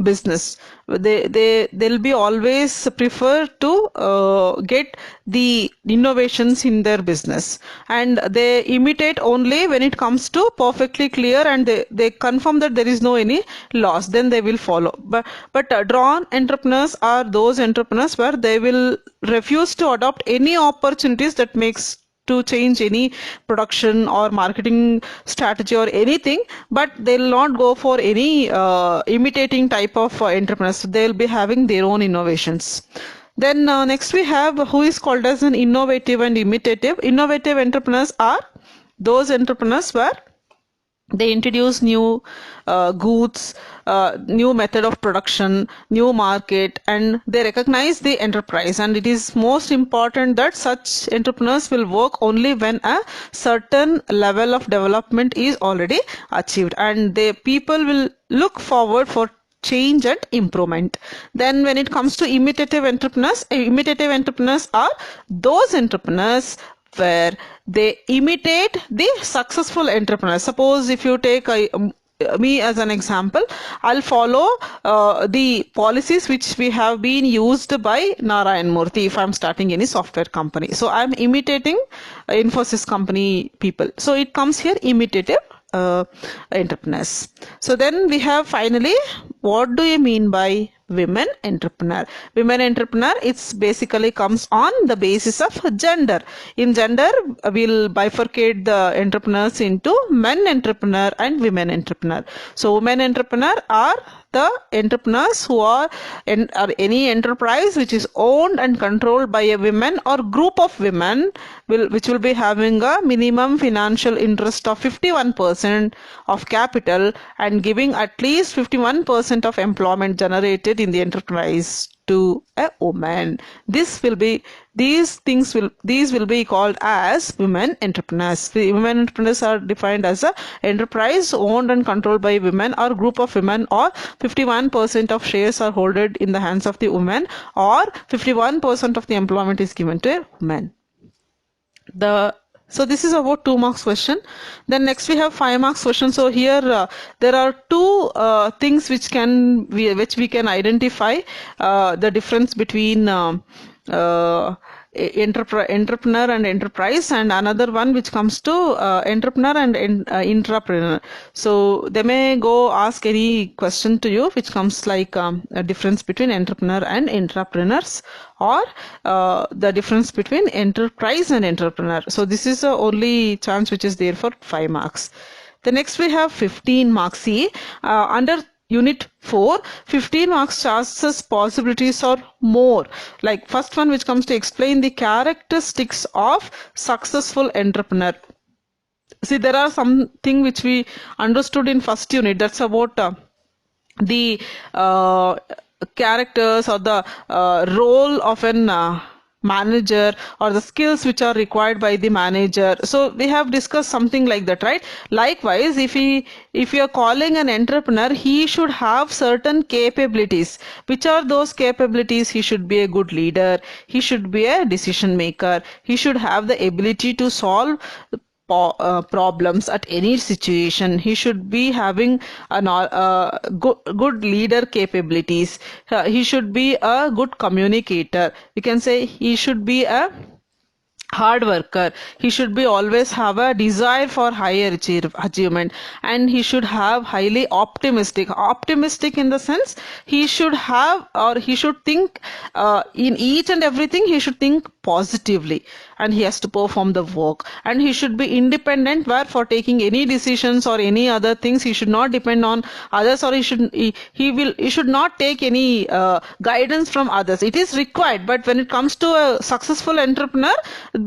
Speaker 1: business. They'll be always prefer to get the innovations in their business, and they imitate only when it comes to perfectly clear, and they confirm that there is no any loss, then they will follow. But drawn entrepreneurs are those entrepreneurs where they will refuse to adopt any opportunities that makes to change any production or marketing strategy or anything, but they'll not go for any imitating type of entrepreneurs. They'll be having their own innovations. Then next we have who is called as an innovative and imitative. Innovative entrepreneurs are those entrepreneurs where they introduce new goods, new method of production, new market, and they recognize the enterprise. And it is most important that such entrepreneurs will work only when a certain level of development is already achieved, and the people will look forward for change and improvement. Then when it comes to imitative entrepreneurs are those entrepreneurs where they imitate the successful entrepreneurs. Suppose if you take me as an example, I'll follow the policies which we have been used by Narayan Murthy if I'm starting any software company. So I'm imitating Infosys company people. So it comes here imitative entrepreneurs. So then we have finally, what do you mean by women entrepreneur? Women entrepreneur, it's basically comes on the basis of gender. In gender, we'll bifurcate the entrepreneurs into men entrepreneur and women entrepreneur. So women entrepreneur are the entrepreneurs who are any enterprise which is owned and controlled by a woman or group of women which will be having a minimum financial interest of 51% of capital and giving at least 51% of employment generated in the enterprise to a woman. These will be called as women entrepreneurs. The women entrepreneurs are defined as a enterprise owned and controlled by women or group of women, or 51% of shares are held in the hands of the women, or 51% of the employment is given to a woman. So this is about 2 marks question. Then next we have 5 marks question. So here there are two things which we can identify the difference between entrepreneur and enterprise, and another one which comes to entrepreneur and intrapreneur. So they may go ask any question to you which comes like a difference between entrepreneur and intrapreneurs, or the difference between enterprise and entrepreneur. So this is the only chance which is there for 5 marks. The next we have 15 marks. See, under Unit 4, 15 marks chances possibilities or more. Like first one which comes to explain the characteristics of successful entrepreneur. See, there are something which we understood in first unit, that's about the characters or the role of an manager, or the skills which are required by the manager. So we have discussed something like that, right? Likewise, if you are calling an entrepreneur, he should have certain capabilities. Which are those capabilities? He should be a good leader, he should be a decision maker, he should have the ability to solve problems at any situation, he should be having good leader capabilities, he should be a good communicator, you can say he should be a hard worker. He should be always have a desire for higher achievement, and he should have highly optimistic in the sense he should have, or he should think in each and everything he should think positively, and he has to perform the work, and he should be independent, where for taking any decisions or any other things he should not depend on others, or he should not take any guidance from others. It is required, but when it comes to a successful entrepreneur,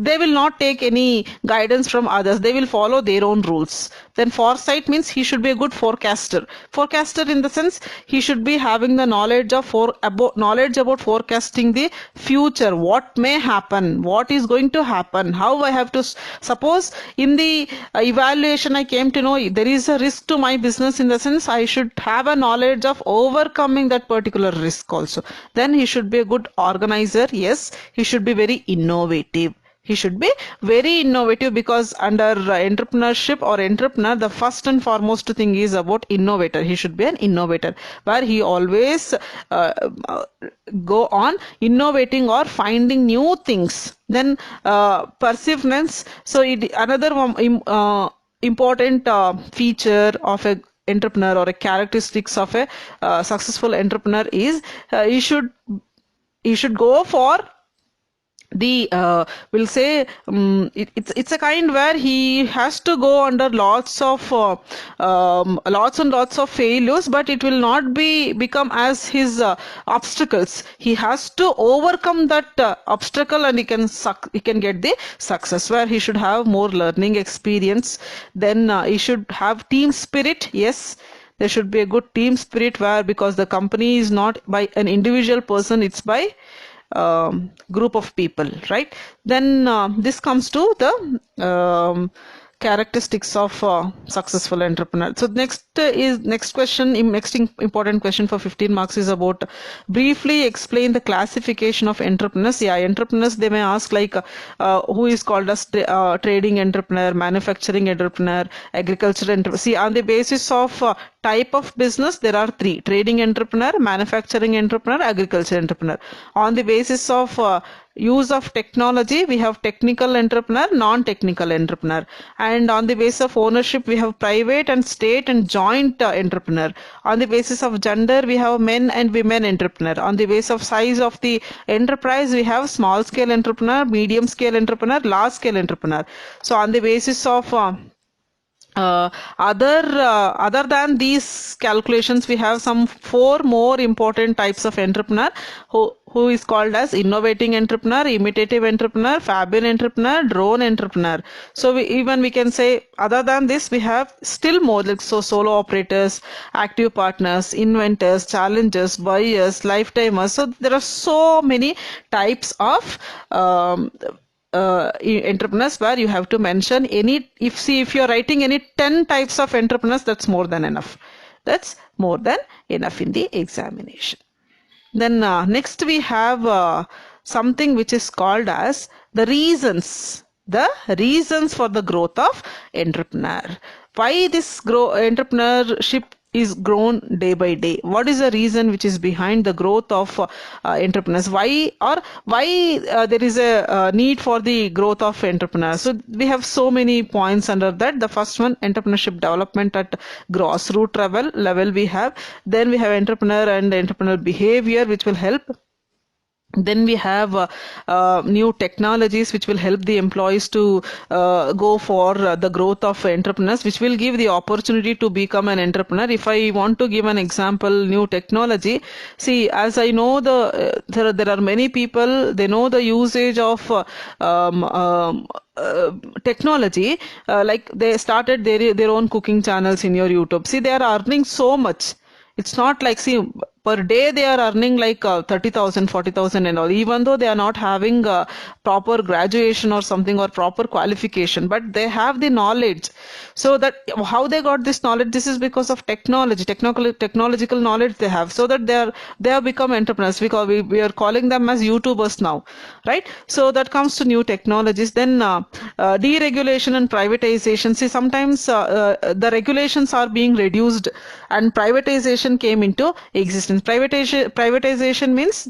Speaker 1: they will not take any guidance from others. They will follow their own rules. Then foresight means he should be a good forecaster. Forecaster in the sense he should be having the knowledge about forecasting the future, what may happen, what is going to happen, how I have to suppose in the evaluation I came to know there is a risk to my business, in the sense I should have a knowledge of overcoming that particular risk also. Then he should be a good organizer. Yes, he should be very innovative. He should be very innovative, because under entrepreneurship or entrepreneur, the first and foremost thing is about innovator. He should be an innovator, where he always go on innovating or finding new things. Then perseverance. So another important feature of a entrepreneur, or a characteristics of a successful entrepreneur is he should go for the we'll say it's a kind where he has to go under lots and lots of failures, but it will not become as his obstacles. He has to overcome that obstacle, and he can get the success, where he should have more learning experience. Then he should have team spirit. Yes, there should be a good team spirit, where because the company is not by an individual person, it's by group of people, right? Then this comes to the characteristics of successful entrepreneur. So next important question for 15 marks is about briefly explain the classification of entrepreneurs. Yeah, entrepreneurs, they may ask like who is called as trading entrepreneur, manufacturing entrepreneur, agriculture entrepreneur. See, on the basis of type of business, there are three: trading entrepreneur, manufacturing entrepreneur, agriculture entrepreneur. On the basis of use of technology, we have technical entrepreneur, non-technical entrepreneur. And on the basis of ownership, we have private and state and joint entrepreneur. On the basis of gender, we have men and women entrepreneur. On the basis of size of the enterprise, we have small scale entrepreneur, medium scale entrepreneur, large scale entrepreneur. So on the basis of other than these calculations, we have some 4 more important types of entrepreneur who is called as innovating entrepreneur, imitative entrepreneur, Fabian entrepreneur, drone entrepreneur. So we can say, other than this, we have still more, like solo operators, active partners, inventors, challengers, buyers, lifetimers. So there are so many types of entrepreneurs, where you have to mention any, if you're writing any 10 types of entrepreneurs, that's more than enough. That's more than enough in the examination. Then next we have something which is called as the reasons for the growth of entrepreneur. Why this entrepreneurship is grown day by day? What is the reason which is behind the growth of entrepreneurs? Why there is a need for the growth of entrepreneurs? So we have so many points under that. The first one, entrepreneurship development at grassroots level we have. Then we have entrepreneur and entrepreneur behavior, which will help. Then we have new technologies which will help the employees to go for the growth of entrepreneurs, which will give the opportunity to become an entrepreneur. If I want to give an example, new technology, see, as I know, there are many people, they know the usage of technology, like they started their own cooking channels in your YouTube. See, they are earning so much. It's not like, see, per day they are earning like 30,000, 40,000 and all, even though they are not having proper graduation or something or proper qualification, but they have the knowledge. So that how they got this knowledge, this is because of technological knowledge they have, so that they have become entrepreneurs, because we are calling them as YouTubers now, right? So that comes to new technologies. Then deregulation and privatization. See, sometimes the regulations are being reduced and privatization came into existence. Privatization means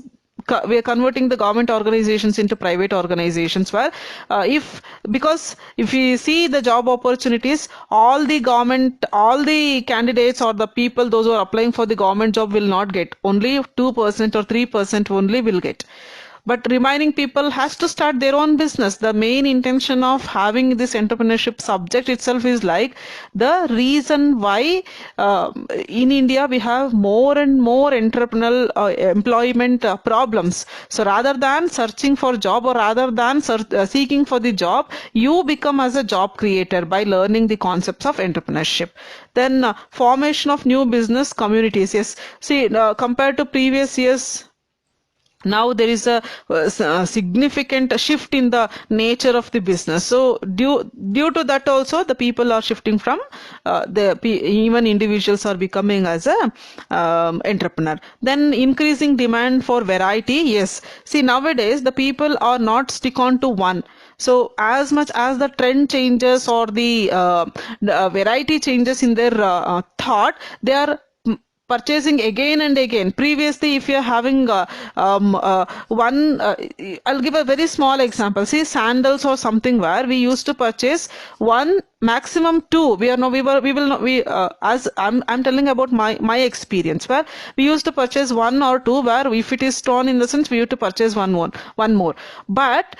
Speaker 1: we are converting the government organizations into private organizations, where because if we see the job opportunities, all the candidates or the people, those who are applying for the government job will not get. Only 2% or 3% only will get. But remaining people has to start their own business. The main intention of having this entrepreneurship subject itself is like the reason why in India we have more and more entrepreneurial employment problems. So rather than searching for job, or rather than seeking for the job, you become as a job creator by learning the concepts of entrepreneurship. Then formation of new business communities. Yes, see, compared to previous years, now there is a significant shift in the nature of the business. So due to that also, the people are shifting from even individuals are becoming as a entrepreneur. Then increasing demand for variety. Yes, see, nowadays the people are not stick on to one. So as much as the trend changes, or the variety changes in their thought, they are purchasing again and again. Previously, if you're having one, I'll give a very small example. See, sandals or something, where we used to purchase one, maximum two. As I'm telling about my experience, where we used to purchase one or two, where if it is torn, in the sense we used to purchase one more. But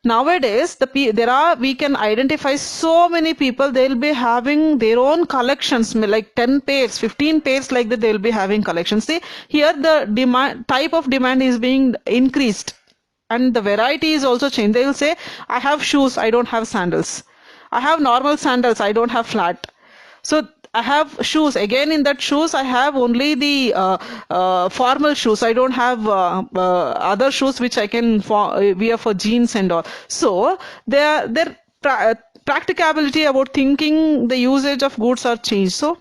Speaker 1: nowadays, we can identify so many people. They'll be having their own collections, like 10 pairs, 15 pairs, like that. They'll be having collections. See, here the type of demand is being increased, and the variety is also changed. They will say, I have shoes, I don't have sandals. I have normal sandals, I don't have flat. So I have shoes. Again, in that shoes, I have only the formal shoes. I don't have other shoes which I can wear for jeans and all. So their practicability about thinking the usage of goods are changed. So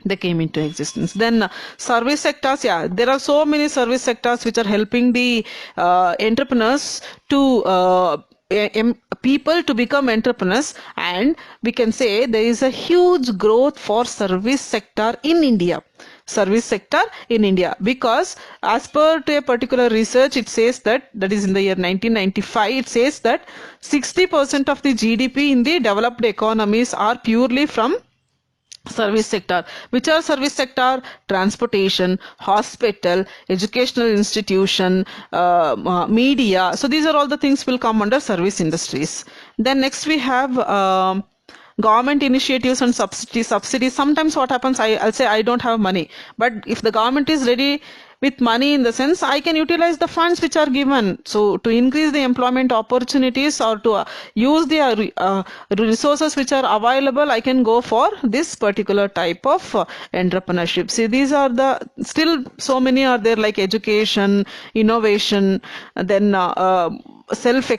Speaker 1: they came into existence. Then service sectors, yeah, there are so many service sectors which are helping the entrepreneurs to people to become entrepreneurs. And we can say there is a huge growth for service sector in India. Because as per to a particular research, it says that is in the year 1995, it says that 60% of the GDP in the developed economies are purely from service sector. Which are service sector? Transportation, hospital, educational institution, media. So these are all the things will come under service industries. Then next we have government initiatives and subsidies. Sometimes what happens, I'll say I don't have money, but if the government is ready with money, in the sense I can utilize the funds which are given. So to increase the employment opportunities, or to use the resources which are available, I can go for this particular type of entrepreneurship. See, these are still so many are there, like education, innovation, then self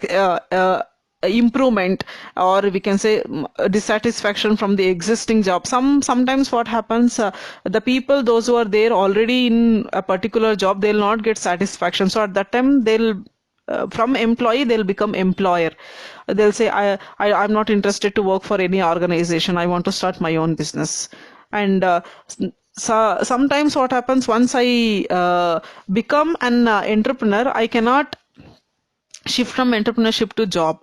Speaker 1: improvement, or we can say dissatisfaction from the existing job. Sometimes what happens, the people, those who are there already in a particular job, they'll not get satisfaction. So at that time, they'll from employee they'll become employer. They'll say, I'm not interested to work for any organization, I want to start my own business. And so sometimes what happens, once I become an entrepreneur, I cannot shift from entrepreneurship to job.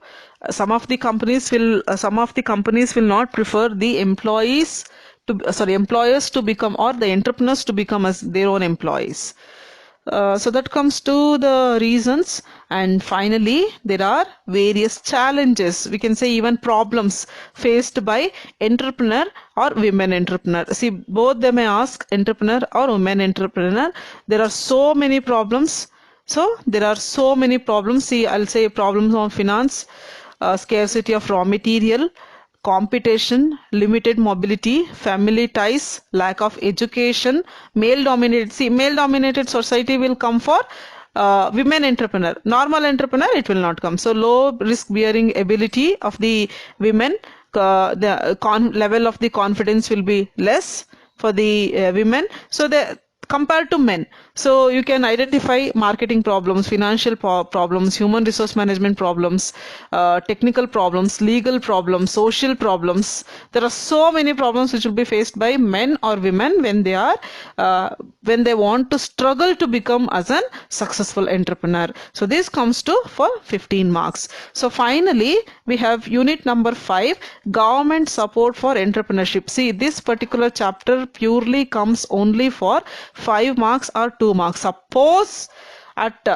Speaker 1: Some of the companies will not prefer the employers to become, or the entrepreneurs to become as their own employees. So that comes to the reasons. And finally, there are various challenges, we can say even problems faced by entrepreneur or women entrepreneur. See, both they may ask entrepreneur or women entrepreneur. There are so many problems. See, I'll say problems on finance, scarcity of raw material, competition, limited mobility, family ties, lack of education, male-dominated society will come for women entrepreneur. Normal entrepreneur, it will not come. So low risk-bearing ability of the women, the level of the confidence will be less for the women. So compared to men. So you can identify marketing problems, financial problems, human resource management problems, technical problems, legal problems, social problems. There are so many problems which will be faced by men or women when they are when they want to struggle to become as an successful entrepreneur. So this comes to for 15 marks. So finally we have unit number 5, government support for entrepreneurship. See, this particular chapter purely comes only for 5 marks or 2 marks. Suppose at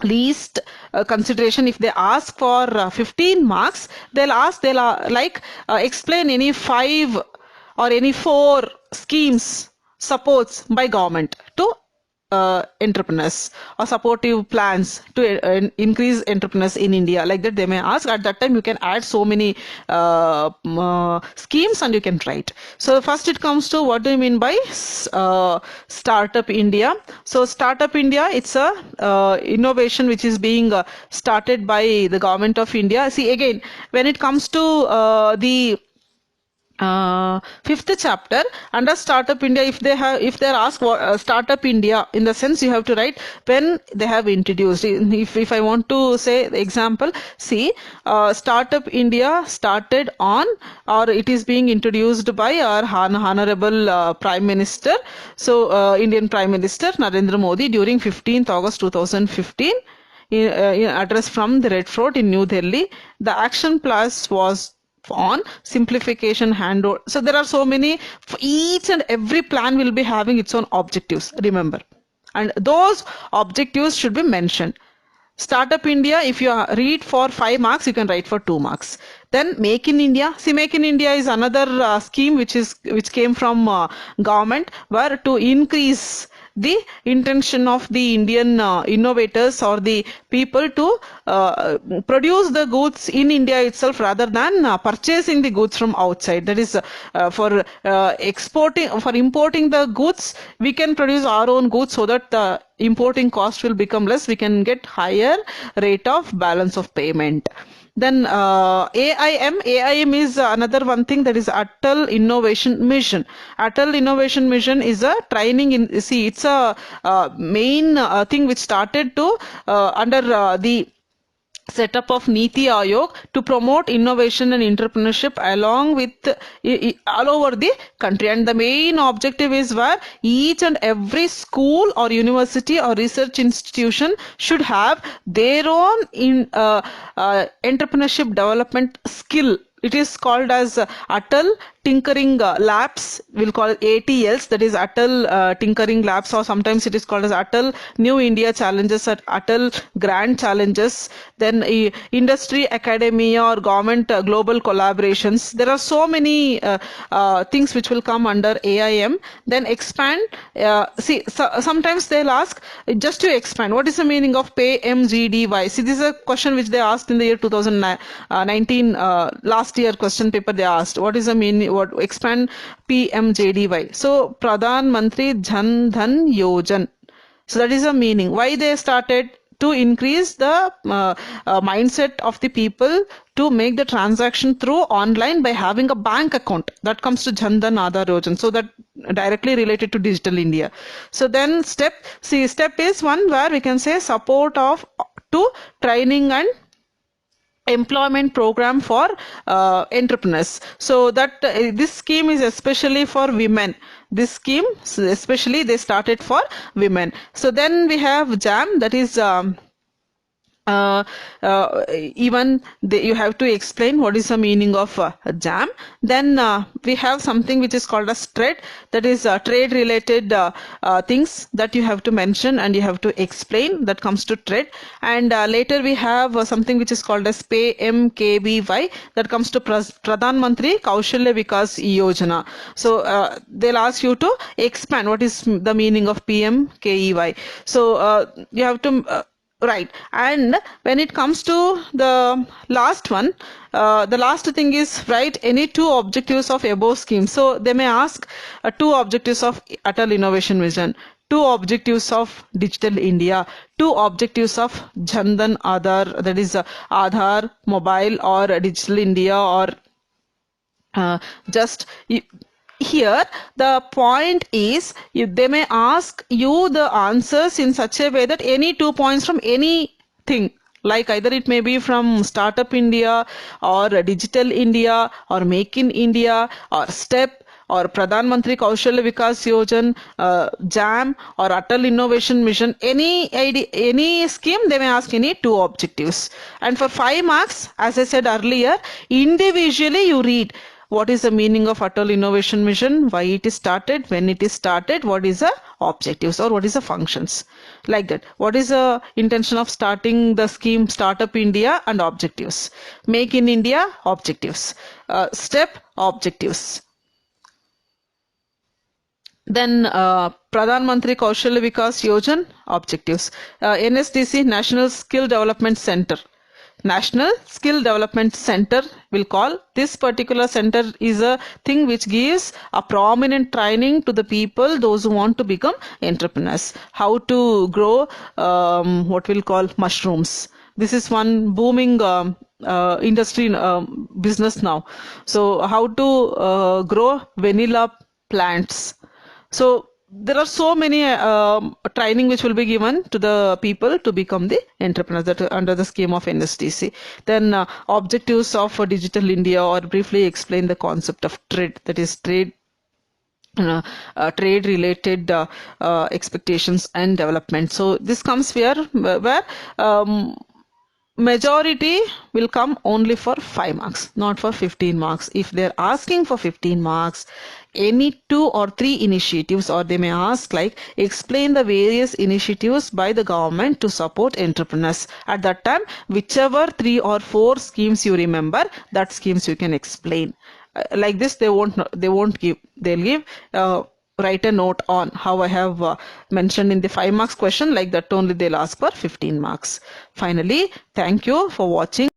Speaker 1: least consideration, if they ask for 15 marks, they'll explain any 5 or any 4 schemes supports by government to entrepreneurs, or supportive plans to increase entrepreneurs in India, like that they may ask. At that time you can add so many schemes and you can write. So first it comes to, what do you mean by Startup India? So Startup India, it's a innovation which is being started by the government of India. See, again, when it comes to the fifth chapter under Startup India, if they're asked what Startup India, in the sense you have to write when they have introduced. If I want to say the example, see, Startup India started on, or it is being introduced by our honorable Prime Minister, so Indian Prime Minister Narendra Modi, during 15th August 2015 in address from the Red Fort in New Delhi. The action plan was on simplification handover. So there are so many, each and every plan will be having its own objectives, remember, and those objectives should be mentioned. Startup India, if you read for 5 marks, you can write for 2 marks. Then Make in India. See, Make in India is another scheme which came from government, where to increase the intention of the Indian innovators or the people to produce the goods in India itself, rather than purchasing the goods from outside. That is for importing the goods, we can produce our own goods, so that the importing cost will become less. We can get higher rate of balance of payment. Then AIM is another one thing, that is Atal Innovation Mission. Atal Innovation Mission is a training in, see, it's a main thing which started to under the setup of Niti Aayog to promote innovation and entrepreneurship along with all over the country. And the main objective is where each and every school or university or research institution should have their own entrepreneurship development skill. It is called as Atal Tinkering Labs, we'll call it ATLs, that is Atal Tinkering Labs, or sometimes it is called as Atal New India Challenges, or Atal Grand Challenges. Then industry, academia or government global collaborations. There are so many things which will come under AIM. Then expand. Sometimes they'll ask, just to expand, what is the meaning of PMGDY? See, this is a question which they asked in the year 2019, last year question paper they asked, what is the meaning, what expand PMJDY? So Pradhan Mantri Jan Dhan Yojan. So that is the meaning. Why they started? To increase the mindset of the people to make the transaction through online by having a bank account. That comes to Jan Dhan Aadhar Yojan. So that directly related to Digital India. So then step is one where we can say support of to training and employment program for entrepreneurs. So that this scheme is especially for women. This scheme especially they started for women. So then we have JAM, that is even you have to explain what is the meaning of JAM. Then we have something which is called as TRED, that is trade related things that you have to mention and you have to explain. That comes to TRED. And later we have something which is called as PMKVY, that comes to Pradhan Mantri Kaushalya Vikas Yojana. So they'll ask you to expand what is the meaning of PMKEY. So you have to right. And when it comes to the last one, the last thing is write any 2 objectives of above scheme. So they may ask 2 objectives of Atal Innovation Mission, 2 objectives of Digital India, 2 objectives of Jan Dhan Aadhar, that is Aadhar mobile or Digital India, or just here the point is they may ask you the answers in such a way that any 2 points from anything, like either it may be from Startup India or Digital India or Make in India or STEP or Pradhan Mantri Kaushalya Vikas Yojan, JAM or Atal Innovation Mission, any scheme, they may ask any 2 objectives. And for 5 marks, as I said earlier, individually you read what is the meaning of Atal Innovation Mission, why it is started, when it is started, what is the objectives or what is the functions, like that. What is the intention of starting the scheme Startup India and objectives. Make in India, objectives. STEP, objectives. Then Pradhan Mantri Kaushalya Vikas Yojan, objectives. NSDC, National Skill Development Center. National Skill Development Center will call. This particular center is a thing which gives a prominent training to the people, those who want to become entrepreneurs. How to grow what we'll call mushrooms. This is one booming industry business now. So how to grow vanilla plants. So there are so many training which will be given to the people to become the entrepreneurs that are under the scheme of NSDC. Then objectives of Digital India, or briefly explain the concept of trade, that is trade related expectations and development. So this comes where majority will come only for 5 marks, not for 15 marks. If they're asking for 15 marks, any 2 or 3 initiatives, or they may ask like explain the various initiatives by the government to support entrepreneurs. At that time, whichever 3 or 4 schemes you remember, that schemes you can explain. Like this, they'll give write a note on how I have mentioned in the 5 marks question, like that only they'll ask for 15 marks. Finally, thank you for watching.